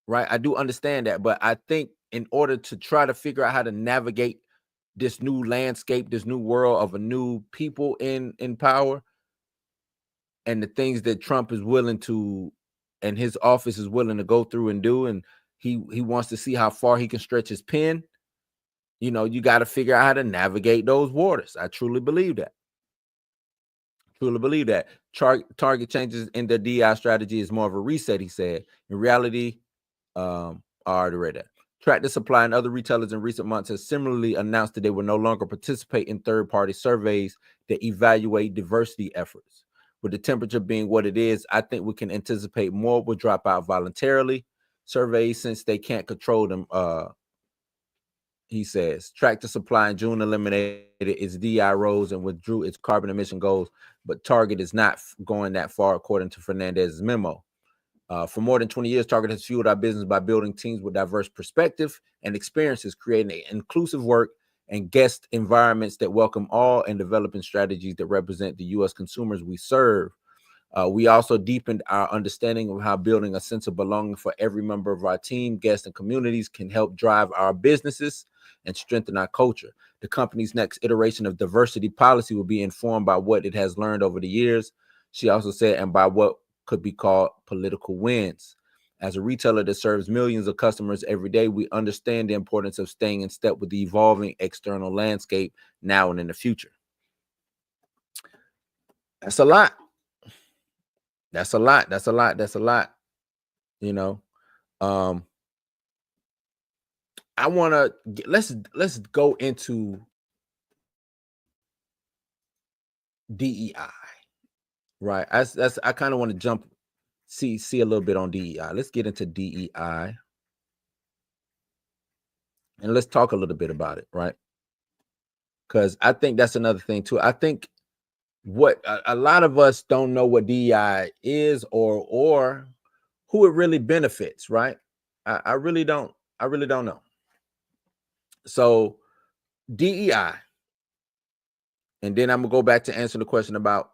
A: right? I do understand that, but I think in order to try to figure out how to navigate this new landscape, this new world of a new people in power, and the things that Trump is willing to, and his office is willing to go through and do, and he wants to see how far he can stretch his pen, you got to figure out how to navigate those waters. I truly believe that. Target changes in their DI strategy is more of a reset, he said. In reality, I already read that. Tractor Supply and other retailers in recent months have similarly announced that they will no longer participate in third-party surveys that evaluate diversity efforts. With the temperature being what it is, I think we can anticipate more will drop out voluntarily. Surveys, since they can't control them, he says. Tractor Supply in June eliminated its DI roles and withdrew its carbon emission goals, but Target is not going that far, according to Fernandez's memo. For more than 20 years, Target has fueled our business by building teams with diverse perspective and experiences, creating inclusive work and guest environments that welcome all, and developing strategies that represent the U.S. consumers we serve. We also deepened our understanding of how building a sense of belonging for every member of our team, guests, and communities can help drive our businesses and strengthen our culture. The company's next iteration of diversity policy will be informed by what it has learned over the years, she also said, and by what could be called political wins. As a retailer that serves millions of customers every day, we understand the importance of staying in step with the evolving external landscape now and in the future. That's a lot. That's a lot. I want to let's go into DEI, right? I kind of want to jump, see a little bit on DEI. Let's get into DEI and let's talk a little bit about it, right? Because I think that's another thing too. I think what a lot of us don't know what DEI is, or who it really benefits, right? I really don't. I really don't know. So DEI, and then I'm gonna go back to answer the question about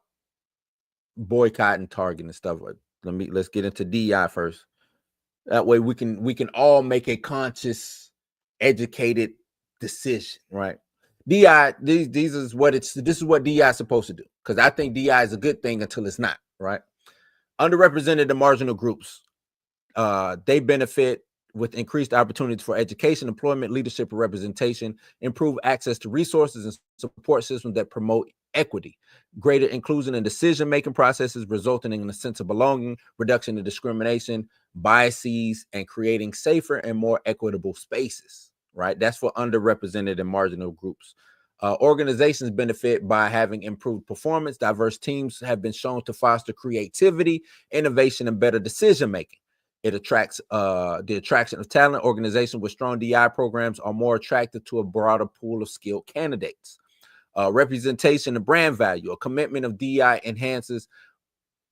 A: boycott and Target and stuff. Let's get into DEI first. That way we can all make a conscious, educated decision, right? DI, these is what this is what DI is supposed to do. Because I think DI is a good thing until it's not, right? Underrepresented and marginal groups, they benefit with increased opportunities for education, employment, leadership, and representation, improve access to resources and support systems that promote equity, greater inclusion in decision-making processes, resulting in a sense of belonging, reduction in discrimination, biases, and creating safer and more equitable spaces, right? That's for underrepresented and marginal groups. Organizations benefit by having improved performance. Diverse teams have been shown to foster creativity, innovation, and better decision-making. It attracts the attraction of talent. Organizations with strong DI programs are more attractive to a broader pool of skilled candidates. Representation and brand value. A commitment of DI enhances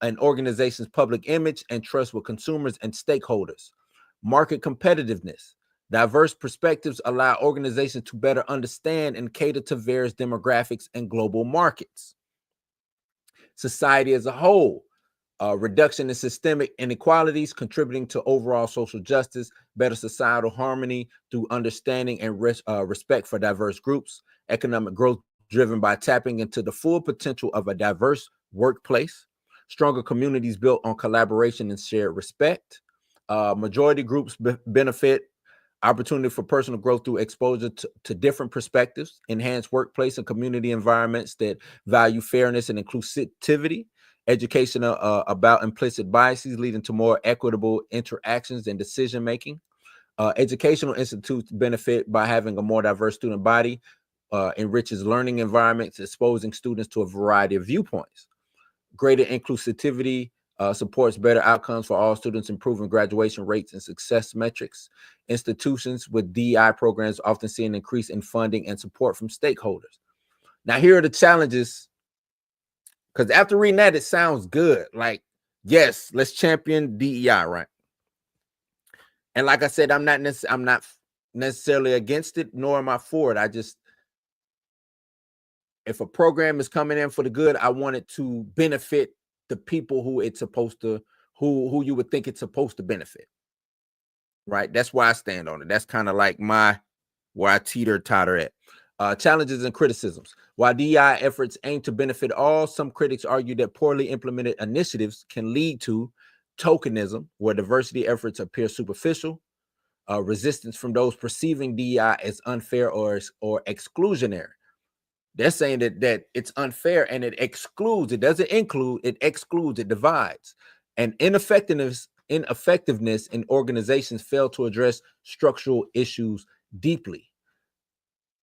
A: an organization's public image and trust with consumers and stakeholders. Market competitiveness. Diverse perspectives allow organizations to better understand and cater to various demographics and global markets. Society as a whole. Reduction in systemic inequalities, contributing to overall social justice, better societal harmony through understanding and respect for diverse groups, economic growth driven by tapping into the full potential of a diverse workplace, stronger communities built on collaboration and shared respect. Majority groups benefit, opportunity for personal growth through exposure to different perspectives, enhanced workplace and community environments that value fairness and inclusivity, education about implicit biases leading to more equitable interactions and decision making. Educational institutes benefit by having a more diverse student body, enriches learning environments, exposing students to a variety of viewpoints. Greater inclusivity supports better outcomes for all students, improving graduation rates and success metrics. Institutions with DI programs often see an increase in funding and support from stakeholders. Now, here are the challenges, because after reading that, it sounds good. Like, yes, let's champion DEI, right? And like I said, I'm not necessarily against it, nor am I for it. I just, if a program is coming in for the good, I want it to benefit the people who it's supposed to, who you would think it's supposed to benefit, right? That's why I stand on it. That's kind of like where I totter at. Challenges and criticisms. While DEI efforts aim to benefit all, some critics argue that poorly implemented initiatives can lead to tokenism, where diversity efforts appear superficial, resistance from those perceiving DEI as unfair or exclusionary. They're saying that it's unfair and it excludes, it doesn't include, it excludes, it divides. And ineffectiveness in organizations fail to address structural issues deeply.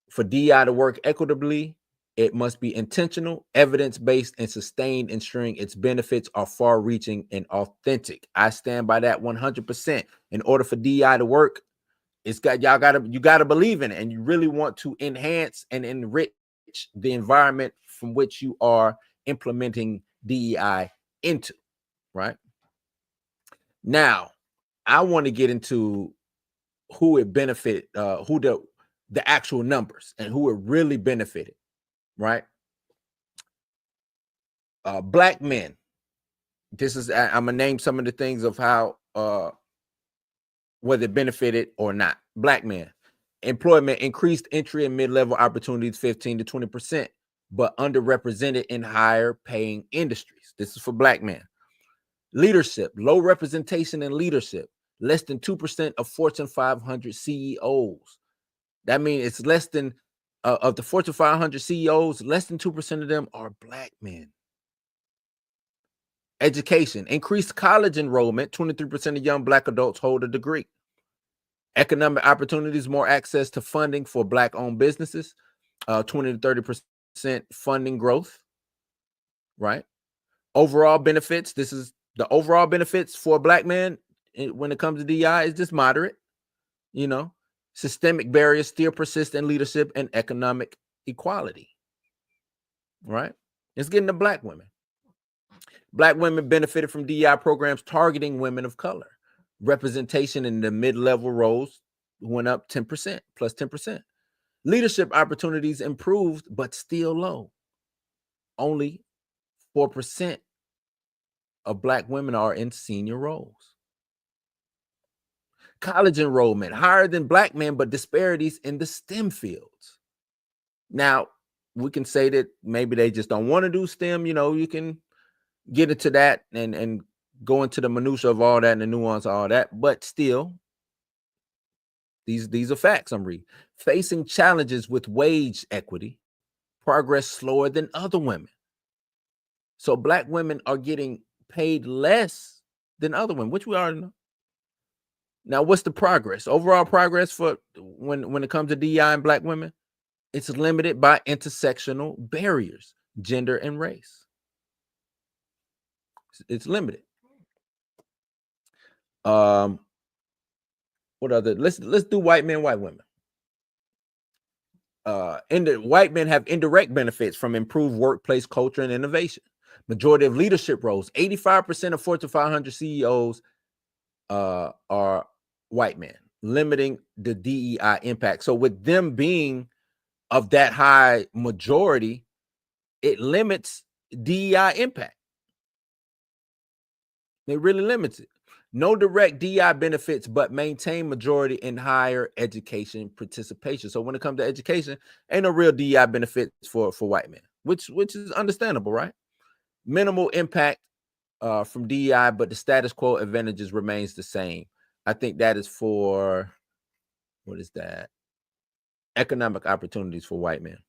A: For DI to work equitably, it must be intentional, evidence-based, and sustained, ensuring its benefits are far-reaching and authentic. I stand by that 100%. In order for DI to work, you gotta believe in it, and you really want to enhance and enrich the environment from which you are implementing DEI into, right? Now, I want to get into who it benefited, who the actual numbers and who it really benefited, right? Black men. This is, I'm gonna name some of the things of how whether it benefited or not. Black men. Employment increased entry and mid-level opportunities 15 to 20%, but underrepresented in higher paying industries. This is for Black men. Leadership, low representation in leadership, less than 2% of Fortune 500 CEOs. That means it's less than, of the Fortune 500 CEOs, less than 2% of them are Black men. Education, increased college enrollment, 23% of young Black adults hold a degree. Economic opportunities, more access to funding for Black-owned businesses, 20 to 30% funding growth, right? Overall benefits, this is the overall benefits for a Black man when it comes to DI is just moderate, you know. Systemic barriers still persist in leadership and economic equality, right? It's getting to Black women. Black women benefited from DEI programs targeting women of color. representation in the mid-level roles went up 10%, plus 10%. Leadership opportunities improved, but still low. Only 4% of Black women are in senior roles. College enrollment higher than Black men, but disparities in the STEM fields. Now, we can say that maybe they just don't want to do STEM. You can get into that and go into the minutia of all that and the nuance of all that, but still, these are facts I'm reading. Facing challenges with wage equity, progress slower than other women. So Black women are getting paid less than other women, which we already know. Now, what's the progress? Overall progress for when it comes to DEI and Black women? It's limited by intersectional barriers, gender and race. It's limited. What other? Let's do white men, white women. White men have indirect benefits from improved workplace culture and innovation. Majority of leadership roles, 85% of Fortune 500 CEOs are white men, limiting the DEI impact. So with them being of that high majority, it limits DEI impact. It really limits it. No direct DEI benefits, but maintain majority in higher education participation. So when it comes to education, ain't no real DEI benefits for white men, which is understandable, right? Minimal impact from DEI, but the status quo advantages remains the same. I think that is for, what is that? Economic opportunities for white men.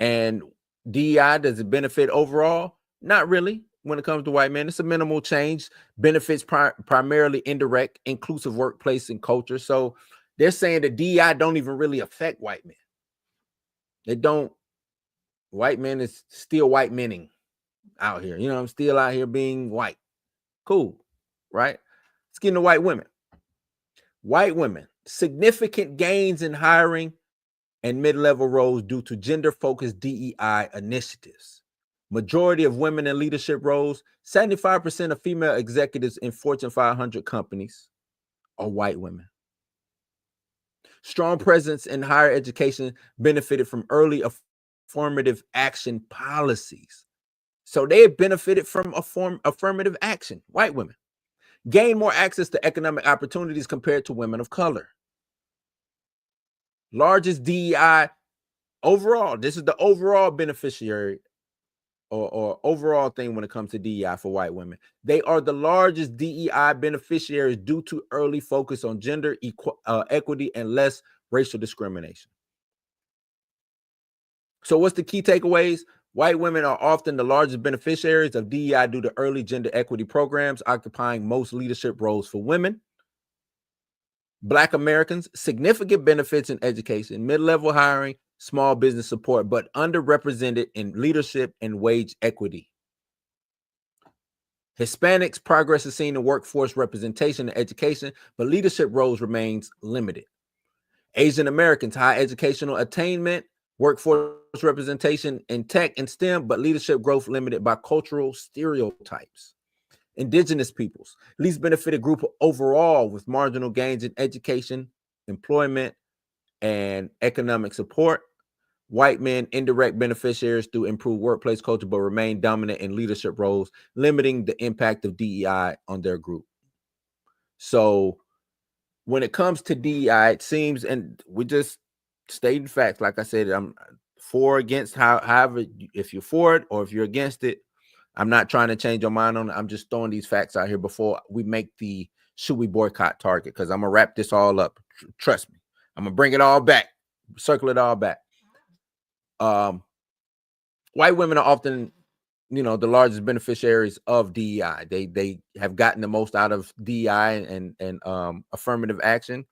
A: And DEI, does it benefit overall? Not really. When it comes to white men, it's a minimal change. Benefits primarily indirect, inclusive workplace and culture. So they're saying that DEI don't even really affect white men. They don't. White men is still white mening out here. I'm still out here being white. Cool, right? Let's get into white women. White women, significant gains in hiring and mid-level roles due to gender-focused DEI initiatives. Majority of women in leadership roles, 75% of female executives in Fortune 500 companies are white women. Strong presence in higher education benefited from early affirmative action policies. So they benefited from affirmative action, white women. Gain more access to economic opportunities compared to women of color. Largest DEI overall. This is the overall beneficiary or overall thing when it comes to DEI for white women. They are the largest DEI beneficiaries due to early focus on gender equity and less racial discrimination. So what's the key takeaways? White women are often the largest beneficiaries of DEI due to early gender equity programs, occupying most leadership roles for women. Black Americans, significant benefits in education, mid-level hiring, small business support, but underrepresented in leadership and wage equity. Hispanics, progress is seen in workforce representation and education, but leadership roles remains limited. Asian Americans, high educational attainment, workforce representation in tech and STEM, but leadership growth limited by cultural stereotypes. Indigenous peoples, least benefited group overall with marginal gains in education, employment, and economic support. White men, indirect beneficiaries through improved workplace culture, but remain dominant in leadership roles, limiting the impact of DEI on their group. So when it comes to DEI, it seems, and we just stating facts, like I said, I'm for, against, however, if you're for it or if you're against it, I'm not trying to change your mind on it. I'm just throwing these facts out here before we make the should we boycott target, because I'm going to wrap this all up. Trust me. I'm going to bring it all back, circle it all back. White women are often, the largest beneficiaries of DEI. They have gotten the most out of DEI and affirmative action.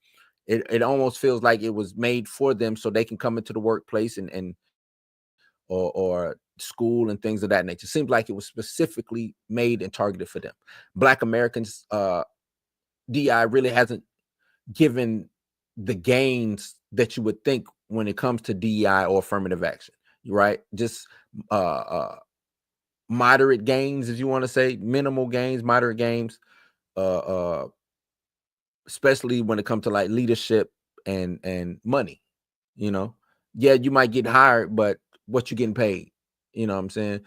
A: It almost feels like it was made for them so they can come into the workplace or school and things of that nature. It seems like it was specifically made and targeted for them. Black Americans, DEI really hasn't given the gains that you would think when it comes to DEI or affirmative action, right? Just moderate gains, if you want to say, minimal gains, moderate gains. especially when it comes to like leadership and money. Yeah, you might get hired, but what you getting paid? You know what I'm saying?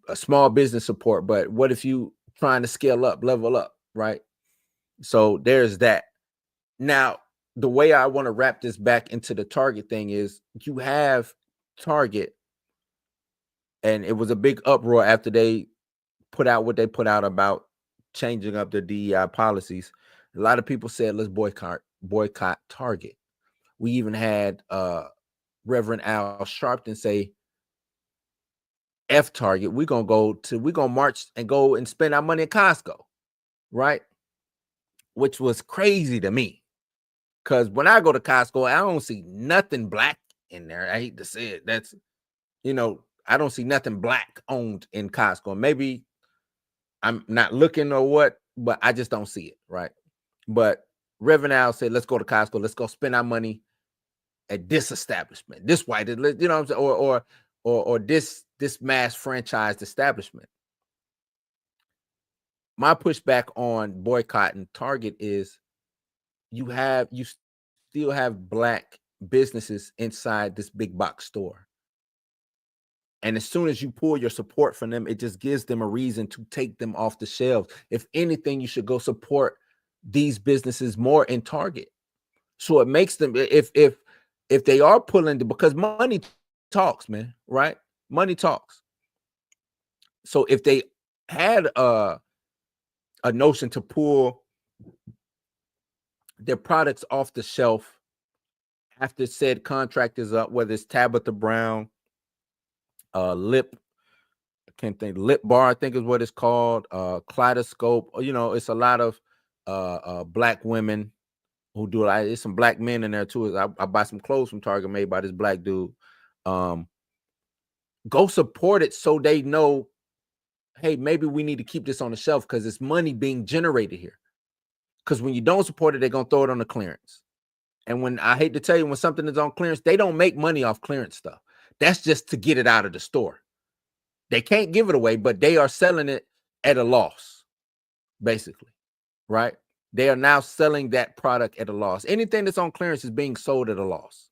A: A small business support, but what if you trying to scale up, level up, right? So there's that. Now, the way I want to wrap this back into the Target thing is you have Target, and it was a big uproar after they put out what they put out about changing up their DEI policies. A lot of people said, let's boycott Target. We even had Reverend Al Sharpton say, F Target, we're gonna march and go and spend our money at Costco, right? Which was crazy to me. Because when I go to Costco, I don't see nothing black in there. I hate to say it. That's, I don't see nothing black owned in Costco. Maybe I'm not looking or what, but I just don't see it, right? But Reverend Al said, let's go to Costco. Let's go spend our money at this establishment, this white, you know what I'm saying, or this mass franchised establishment. My pushback on boycotting Target is you still have black businesses inside this big box store. And as soon as you pull your support from them, it just gives them a reason to take them off the shelves. If anything, you should go support these businesses more in Target. So it makes them, if they are pulling, because money talks, man, right? Money talks. So if they had a notion to pull their products off the shelf after said contract is up, whether it's Tabitha Brown, Lip Bar, I think is what it's called, Kaleidoscope, it's a lot of black women who do it. There's some black men in there too. I buy some clothes from Target made by this black dude. Go support it so they know, hey, maybe we need to keep this on the shelf because it's money being generated here. Because when you don't support it, they're going to throw it on the clearance. And when, I hate to tell you, when something is on clearance, they don't make money off clearance stuff. That's just to get it out of the store. They can't give it away, but they are selling it at a loss, basically, right? They are now selling that product at a loss. Anything that's on clearance is being sold at a loss.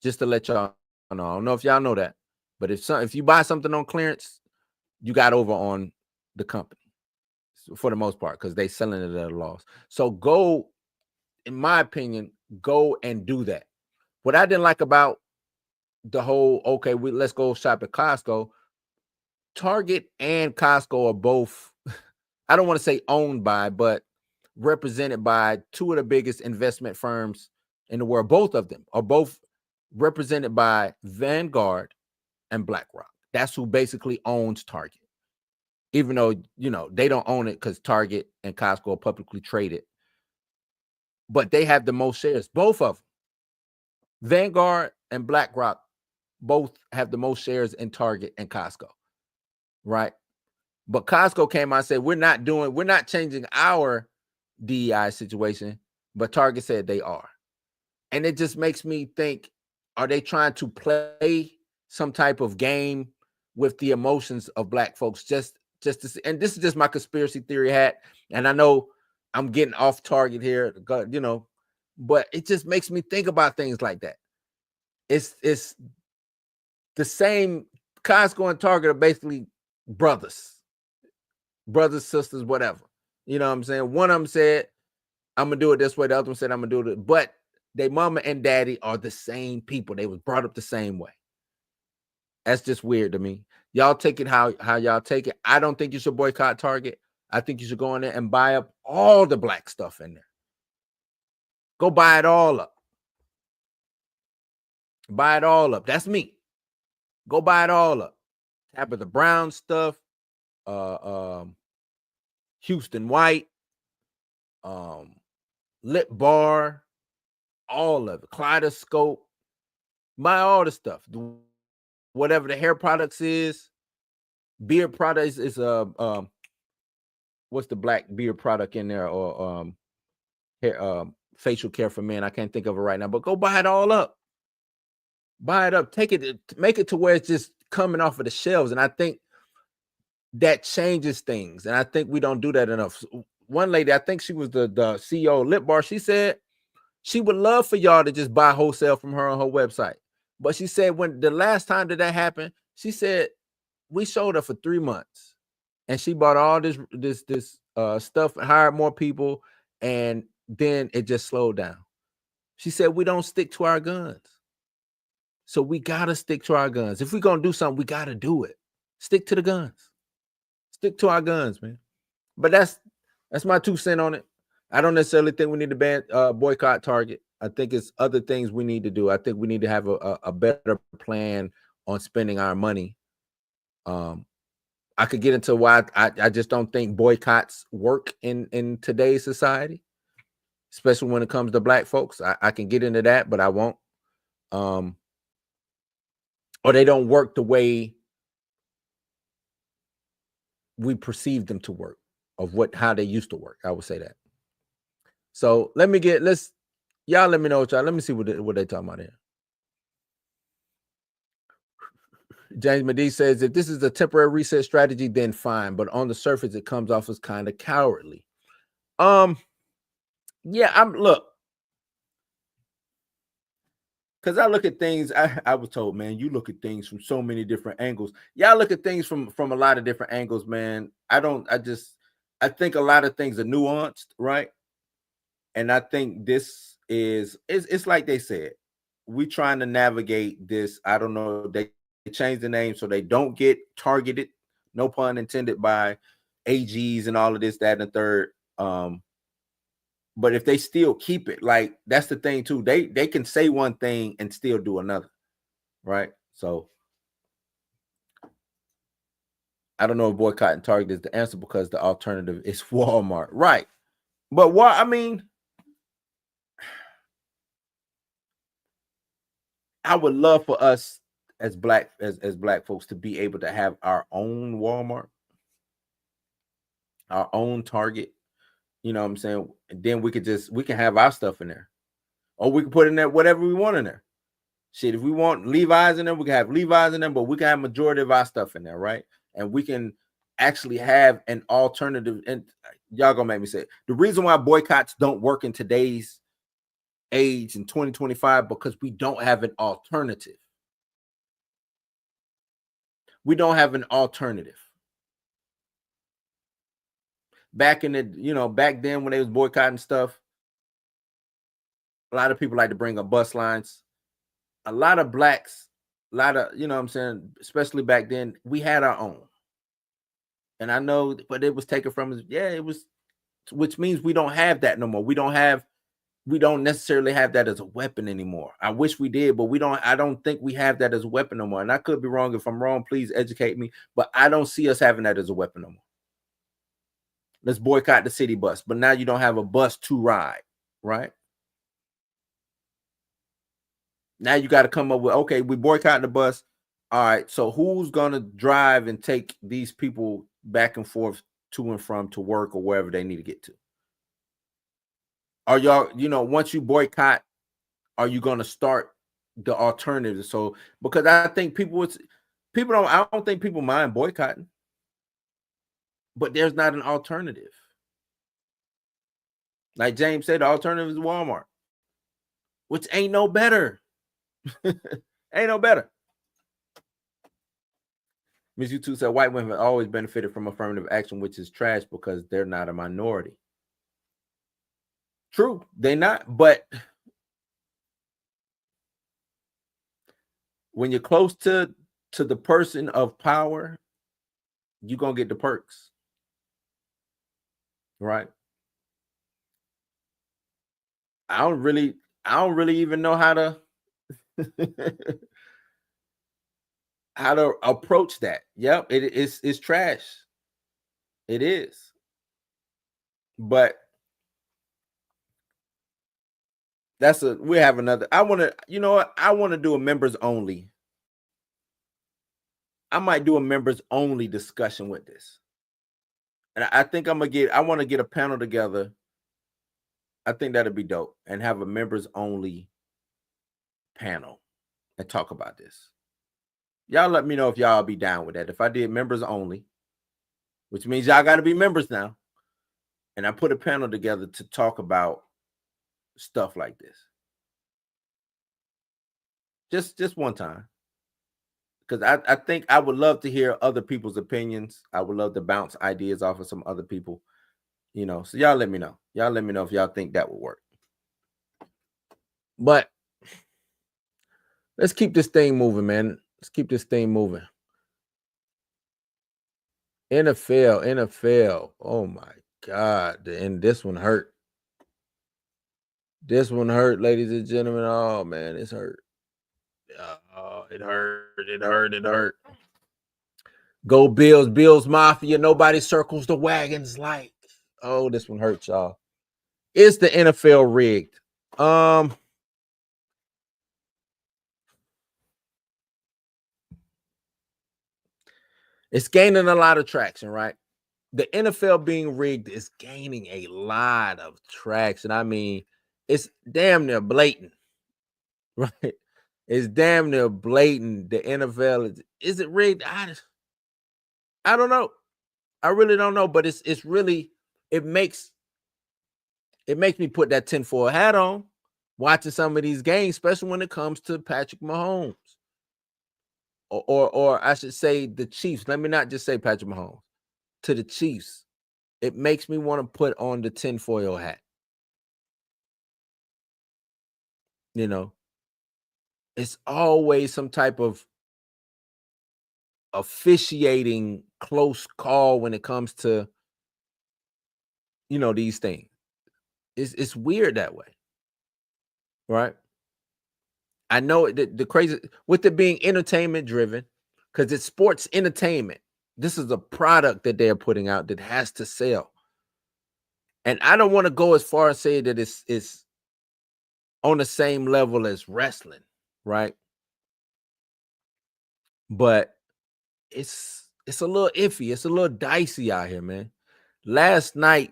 A: Just to let y'all know. I don't know if y'all know that, but if you buy something on clearance, you got over on the company for the most part because they selling it at a loss. So go, in my opinion, go and do that. What I didn't like about the whole, okay, let's go shop at Costco. Target and Costco are both, I don't want to say owned by, but represented by two of the biggest investment firms in the world. Both of them are both represented by Vanguard and BlackRock. That's who basically owns Target. Even though, they don't own it because Target and Costco are publicly traded. But they have the most shares. Both of them. Vanguard and BlackRock both have the most shares in Target and Costco. Right? But Costco came out and said, we're not changing our DEI situation, but Target said they are. And it just makes me think, are they trying to play some type of game with the emotions of black folks just to see? And this is just my conspiracy theory hat. And I know I'm getting off target here, but it just makes me think about things like that. It's the same. Costco and Target are basically brothers, sisters, whatever. You know what I'm saying? One of them said, I'm going to do it this way. The other one said, I'm going to do it. But they mama and daddy are the same people. They was brought up the same way. That's just weird to me. Y'all take it how y'all take it. I don't think you should boycott Target. I think you should go in there and buy up all the black stuff in there. Go buy it all up. Buy it all up. That's me. Go buy it all up. Tabitha Brown stuff, Houston White, Lip Bar, all of it. Kaleidoscope. Buy all the stuff. Whatever the hair products is, beard products is what's the black beard product in there, or hair facial care for men. I can't think of it right now, but go buy it all up. Buy it up. Take it, make it to where it's just coming off of the shelves. And I think that changes things. And I think we don't do that enough. One lady, I think she was the CEO of Lip Bar, she said she would love for y'all to just buy wholesale from her on her website. But she said when the last time that happened, she said we showed her for 3 months and she bought all this stuff and hired more people, and then it just slowed down. She said we don't stick to our guns. So we gotta stick to our guns. If we're gonna do something, we gotta do it. Stick to the guns. Stick to our guns, man. But that's my 2 cents on it. I don't necessarily think we need to ban boycott Target. I think it's other things we need to do. I think we need to have a better plan on spending our money. I could get into why I just don't think boycotts work in today's society, especially when it comes to Black folks. I can get into that, but I won't. Or they don't work the way we perceive them to work, of how they used to work. I would say that. So y'all let me know what y'all. Let me see what they talking about here. James Medee says if this is a temporary reset strategy, then fine. But on the surface, it comes off as kind of cowardly. Yeah, look. Because I look at things, I was told, man, you look at things from so many different angles. Y'all look at things from a lot of different angles, man. I think a lot of things are nuanced, right? And I think this it's like they said, we trying to navigate this. I don't know, they changed the name so they don't get targeted, no pun intended, by AGs and all of this, that, and the third. But if they still keep it, like, that's the thing too. They can say one thing and still do another, right? So I don't know if boycotting Target is the answer, because the alternative is Walmart, right? But what I mean, I would love for us as black folks to be able to have our own Walmart, our own Target. You know what I'm saying? And then we can have our stuff in there, or we can put in there whatever we want in there. Shit, if we want Levi's in there, we can have Levi's in there, but we can have majority of our stuff in there, right? And we can actually have an alternative. And y'all gonna make me say it. The reason why boycotts don't work in today's age in 2025, because we don't have an alternative. We don't have an alternative. Back in back then when they was boycotting stuff, a lot of people like to bring up bus lines. A lot of blacks, a lot of, you know what I'm saying, especially back then, we had our own. And I know, but it was taken from us. Yeah, it was, which means we don't have that no more. We don't necessarily have that as a weapon anymore. I wish we did, but I don't think we have that as a weapon no more. And I could be wrong. If I'm wrong, please educate me. But I don't see us having that as a weapon no more. Let's boycott the city bus. But now you don't have a bus to ride, right? Now you got to come up with, okay, we boycott the bus. All right, so who's going to drive and take these people back and forth to and from to work or wherever they need to get to? Are y'all, once you boycott, are you going to start the alternative? So, because I think I don't think people mind boycotting, but there's not an alternative. Like James said, the alternative is Walmart, which ain't no better. Ain't no better. Miss U2 said white women have always benefited from affirmative action, which is trash because they're not a minority. True, they're not, but when you're close to the person of power, you're gonna get the perks, right? I don't really even know how to approach that. Yep, it's trash. It is. But we have another. I want to do a members only. I might do a members only discussion with this. And I think I want to get a panel together. I think that'd be dope, and have a members only panel and talk about this. Y'all let me know if y'all be down with that. If I did members only, which means y'all got to be members now. And I put a panel together to talk about stuff like this. Just one time. Because I think I would love to hear other people's opinions. I would love to bounce ideas off of some other people, you know. So y'all let me know. Y'all let me know if y'all think that would work. But let's keep this thing moving, man. Let's keep this thing moving. NFL. Oh my God. And this one hurt. This one hurt, ladies and gentlemen. Oh man, it's hurt. Oh, it hurt. Go Bills, Bills Mafia. Nobody circles the wagons like. Oh, this one hurts, y'all. Is the NFL rigged? It's gaining a lot of traction, right? The NFL being rigged is gaining a lot of traction. I mean, it's damn near blatant, right? It's damn near blatant. The NFL is it rigged? I don't know. I really don't know, but it's really it makes me put that tinfoil hat on watching some of these games, especially when it comes to Patrick Mahomes. Or I should say the Chiefs. Let me not just say Patrick Mahomes. To the Chiefs, it makes me want to put on the tinfoil hat. You know, it's always some type of officiating close call when it comes to, you know, these things. It's weird that way, right? I know the crazy with it being entertainment driven, because it's sports entertainment. This is a product that they're putting out that has to sell. And I don't want to go as far as say that it's on the same level as wrestling, right? But it's a little iffy. It's a little dicey out here, man. Last night,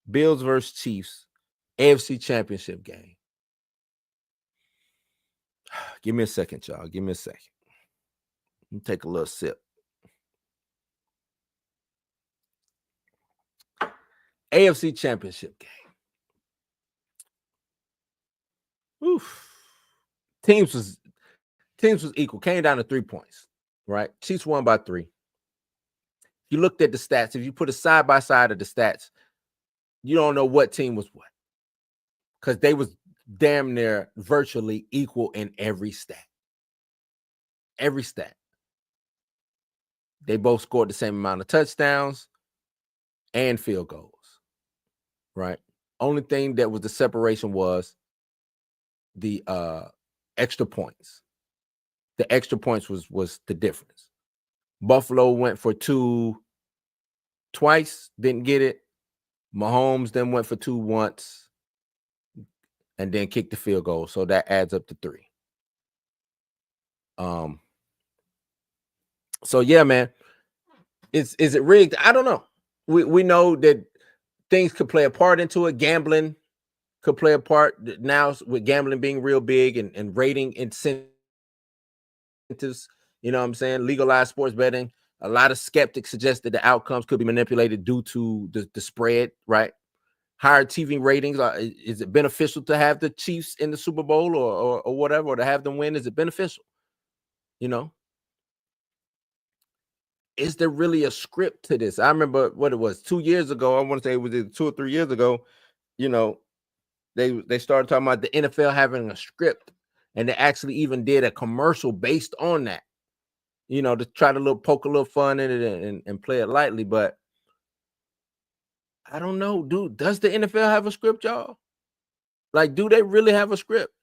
A: Bills versus Chiefs, AFC Championship game. Give me a second, y'all. Give me a second. Let me take a little sip. AFC Championship game. Oof. Teams was equal. Came down to 3 points, right? Chiefs won by 3. You looked at the stats. If you put a side by side of the stats, you don't know what team was what, because they was damn near virtually equal in every stat. Every stat. They both scored the same amount of touchdowns and field goals, right? Only thing that was the separation was the extra points. The extra points was the difference. Buffalo went for 2 twice, didn't get it. Mahomes then went for 2 once and then kicked the field goal. So that adds up to 3. So yeah, man. Is it rigged? I don't know. We know that things could play a part into it. Gambling could play a part now with gambling being real big and rating incentives. You know what I'm saying? Legalized sports betting. A lot of skeptics suggest that the outcomes could be manipulated due to the spread, right? Higher TV ratings. Is it beneficial to have the Chiefs in the Super Bowl or whatever, or to have them win? Is it beneficial? You know? Is there really a script to this? I remember what it was 2 years ago. I want to say it was 2 or 3 years ago. You know, they started talking about the NFL having a script, and they actually even did a commercial based on that. You know, to try to poke a little fun in it and play it lightly. But I don't know, dude. Does the NFL have a script, y'all? Like, do they really have a script?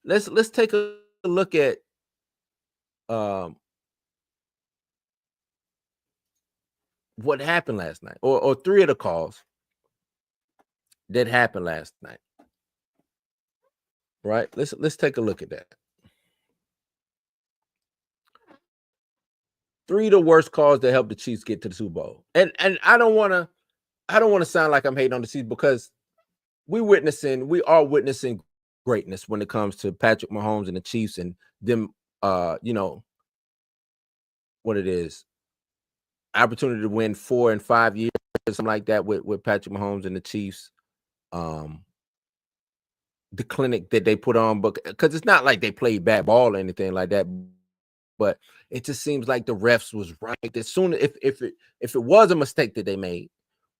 A: Let's take a look at what happened last night, or 3 of the calls that happened last night. Right? Let's take a look at that. 3 of the worst calls that helped the Chiefs get to the Super Bowl. And I don't want to sound like I'm hating on the Chiefs, because we are witnessing greatness when it comes to Patrick Mahomes and the Chiefs and them you know what it is. opportunity to win 4 and 5 years, something like that, with Patrick Mahomes and the Chiefs. The clinic that they put on, but because it's not like they played bad ball or anything like that, but it just seems like the refs was right. As soon if it was a mistake that they made,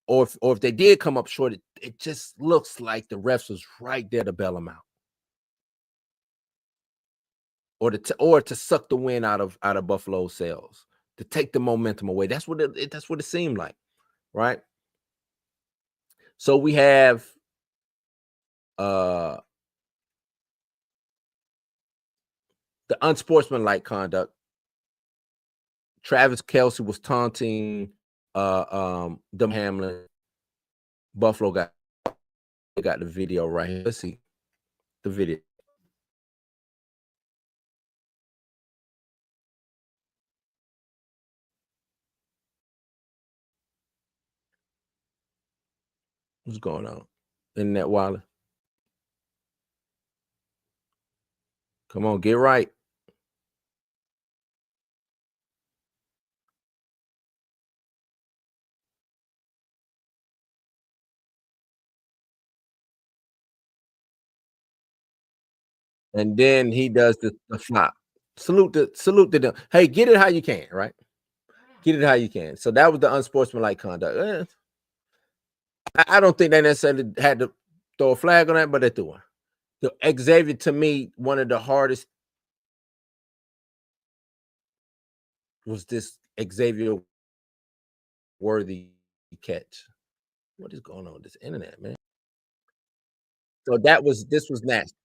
A: or if they did come up short, it just looks like the refs was right there to bail them out, or to suck the wind out of Buffalo's sails, to take the momentum away. That's what it seemed like, right? So we have the unsportsmanlike conduct. Travis Kelce was taunting Dem Hamlin. Buffalo got the video right here. Let's see the video. What's going on? Internet Wilder. Come on, get right. And then he does the flop. Salute to them. Hey, get it how you can, right? Get it how you can. So that was the unsportsmanlike conduct. I don't think they necessarily had to throw a flag on that, but they threw one. So Xavier, to me, one of the hardest was this Xavier Worthy catch. What is going on with this internet, man? So this was nasty.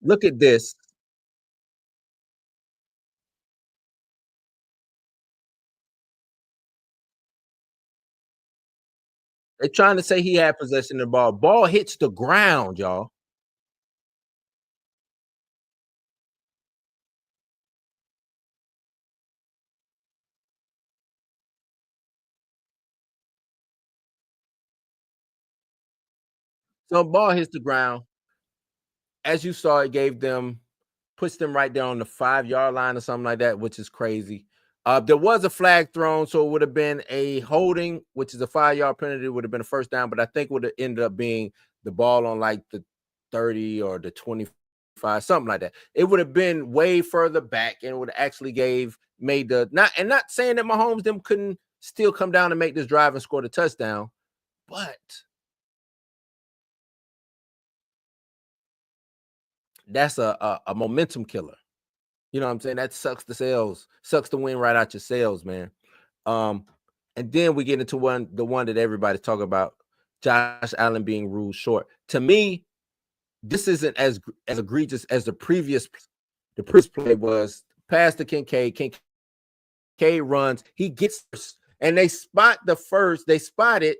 A: Look at this. They're trying to say he had possession of the ball. Ball hits the ground, y'all. So ball hits the ground. As you saw, it puts them right there on the 5-yard line or something like that, which is crazy. There was a flag thrown, so it would have been a holding, which is a 5-yard penalty. It would have been a first down, but I think would have ended up being the ball on like the 30 or the 25, something like that. It would have been way further back, and it would have actually not saying that Mahomes them couldn't still come down and make this drive and score the touchdown, but that's a momentum killer. You know what I'm saying? That sucks the wind right out your sails, man. And then we get into the one that everybody's talking about, Josh Allen being ruled short. To me, this isn't as egregious as the previous play was. Pass to Kincaid. Kincaid runs. He gets first, and they spot it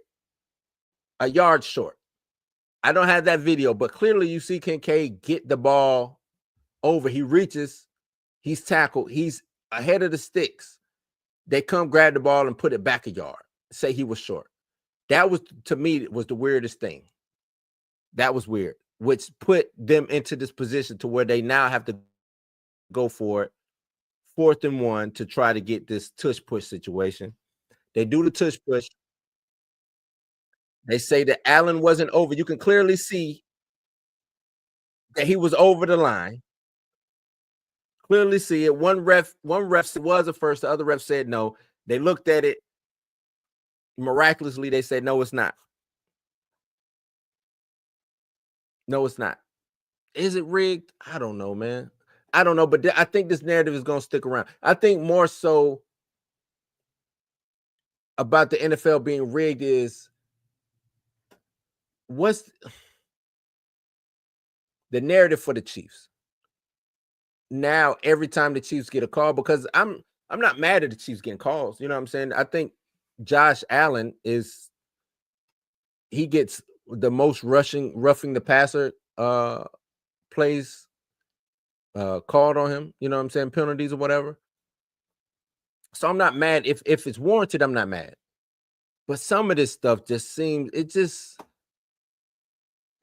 A: a yard short. I don't have that video, but clearly you see Kincaid get the ball over. He reaches. He's tackled. He's ahead of the sticks. They come grab the ball and put it back a yard. Say he was short. That was, to me, was the weirdest thing. That was weird, which put them into this position to where they now have to go for it. 4th and 1 to try to get this tush push situation. They do the tush push. They say that Allen wasn't over. You can clearly see that he was over the line. Clearly see it. One ref was a first. The other ref said no. They looked at it. Miraculously, they said no, it's not. No, it's not. Is it rigged? I don't know, man. I don't know, but I think this narrative is going to stick around. I think more so about the NFL being rigged is what's the narrative for the Chiefs. Now, every time the Chiefs get a call, because I'm not mad at the Chiefs getting calls. You know what I'm saying? I think Josh Allen he gets the most roughing the passer plays called on him. You know what I'm saying? Penalties or whatever. So I'm not mad if it's warranted. I'm not mad. But some of this stuff just seems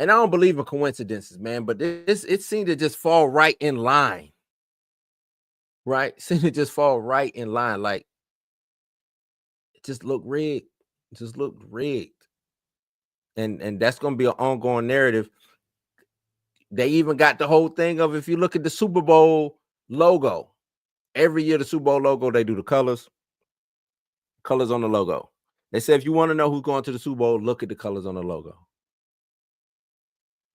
A: and I don't believe in coincidences, man. But it seemed to just fall right in line right? Seen it just fall right in line. Like, it just looked rigged. It just looked rigged. And that's gonna be an ongoing narrative. They even got the whole thing of, if you look at the Super Bowl logo, every year the Super Bowl logo, they do the colors on the logo. They say if you want to know who's going to the Super Bowl, look at the colors on the logo.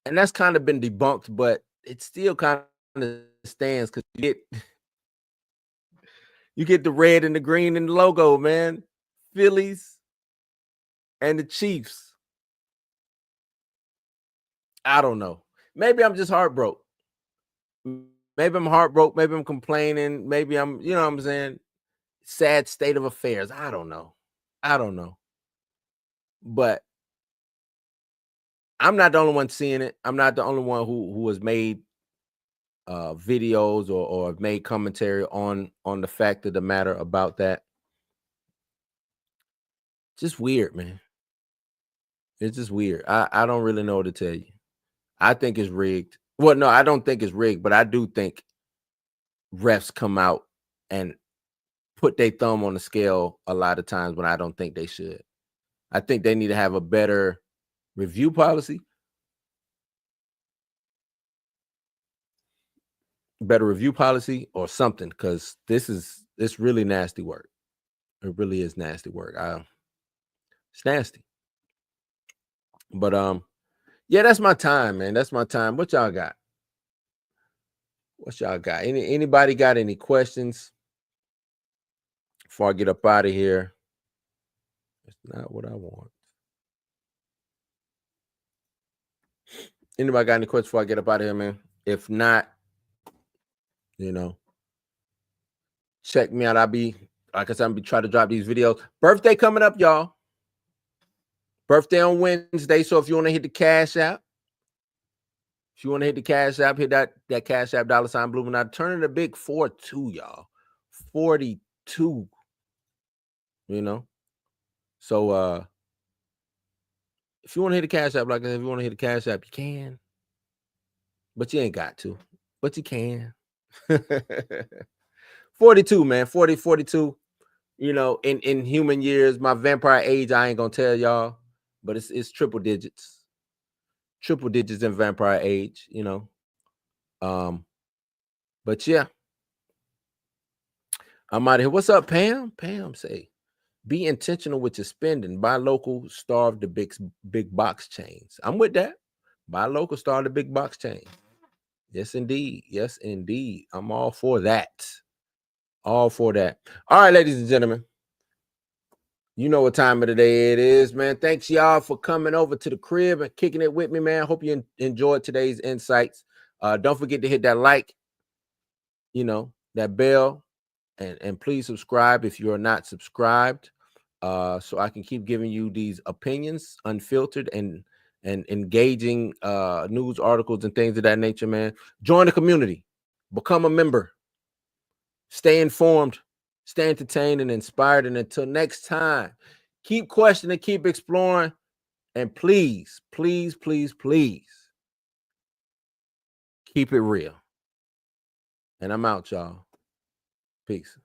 A: And that's kind of been debunked, but it still kind of stands, because you get the red and the green in the logo, man. Phillies and the Chiefs. I don't know. Maybe I'm just heartbroken. Maybe I'm heartbroken. Maybe I'm complaining. Maybe I'm, you know what I'm saying, sad state of affairs. I don't know. But I'm not the only one seeing it. I'm not the only one who has made videos or made commentary on the fact of the matter about that. Just weird, man. It's just weird. I don't really know what to tell you. I think it's rigged. Well, no, I don't think it's rigged, but I do think refs come out and put their thumb on the scale a lot of times when I don't think they should. I think they need to have a better review policy. Or something, because it's really nasty work. It really is nasty work. It's nasty. But yeah, that's my time, man. That's my time. What y'all got? Anybody got any questions before I get up out of here? It's not what I want. Anybody got any questions before I get up out of here, man? If not, check me out. I'll be, like I said, I'm be trying to drop these videos. Birthday coming up, y'all. Birthday on Wednesday. So if you want to hit the Cash App, hit that Cash App, $Blumenauer. Turning the big 42, y'all. 42. So if you want to hit the Cash App, like I said, if you want to hit the Cash App, you can. But you ain't got to. But you can. 42, man. 42. In human years, my vampire age, I ain't gonna tell y'all, but it's triple digits. Triple digits in vampire age, But yeah. I'm out of here. What's up, Pam? Pam say, be intentional with your spending. Buy local, starve the big box chains. I'm with that. Buy local, starve the big box chain. Yes, indeed. Yes, indeed. I'm all for that. All right, ladies and gentlemen. You know what time of the day it is, man. Thanks, y'all, for coming over to the crib and kicking it with me, man. Hope you enjoyed today's insights. Don't forget to hit that like, that bell, and please subscribe if you are not subscribed, so I can keep giving you these opinions, unfiltered and engaging news articles and things of that nature, man. Join the community. Become a member. Stay informed. Stay entertained and inspired. And until next time, keep questioning, keep exploring, and please, please, please, please keep it real. And I'm out, y'all. Peace.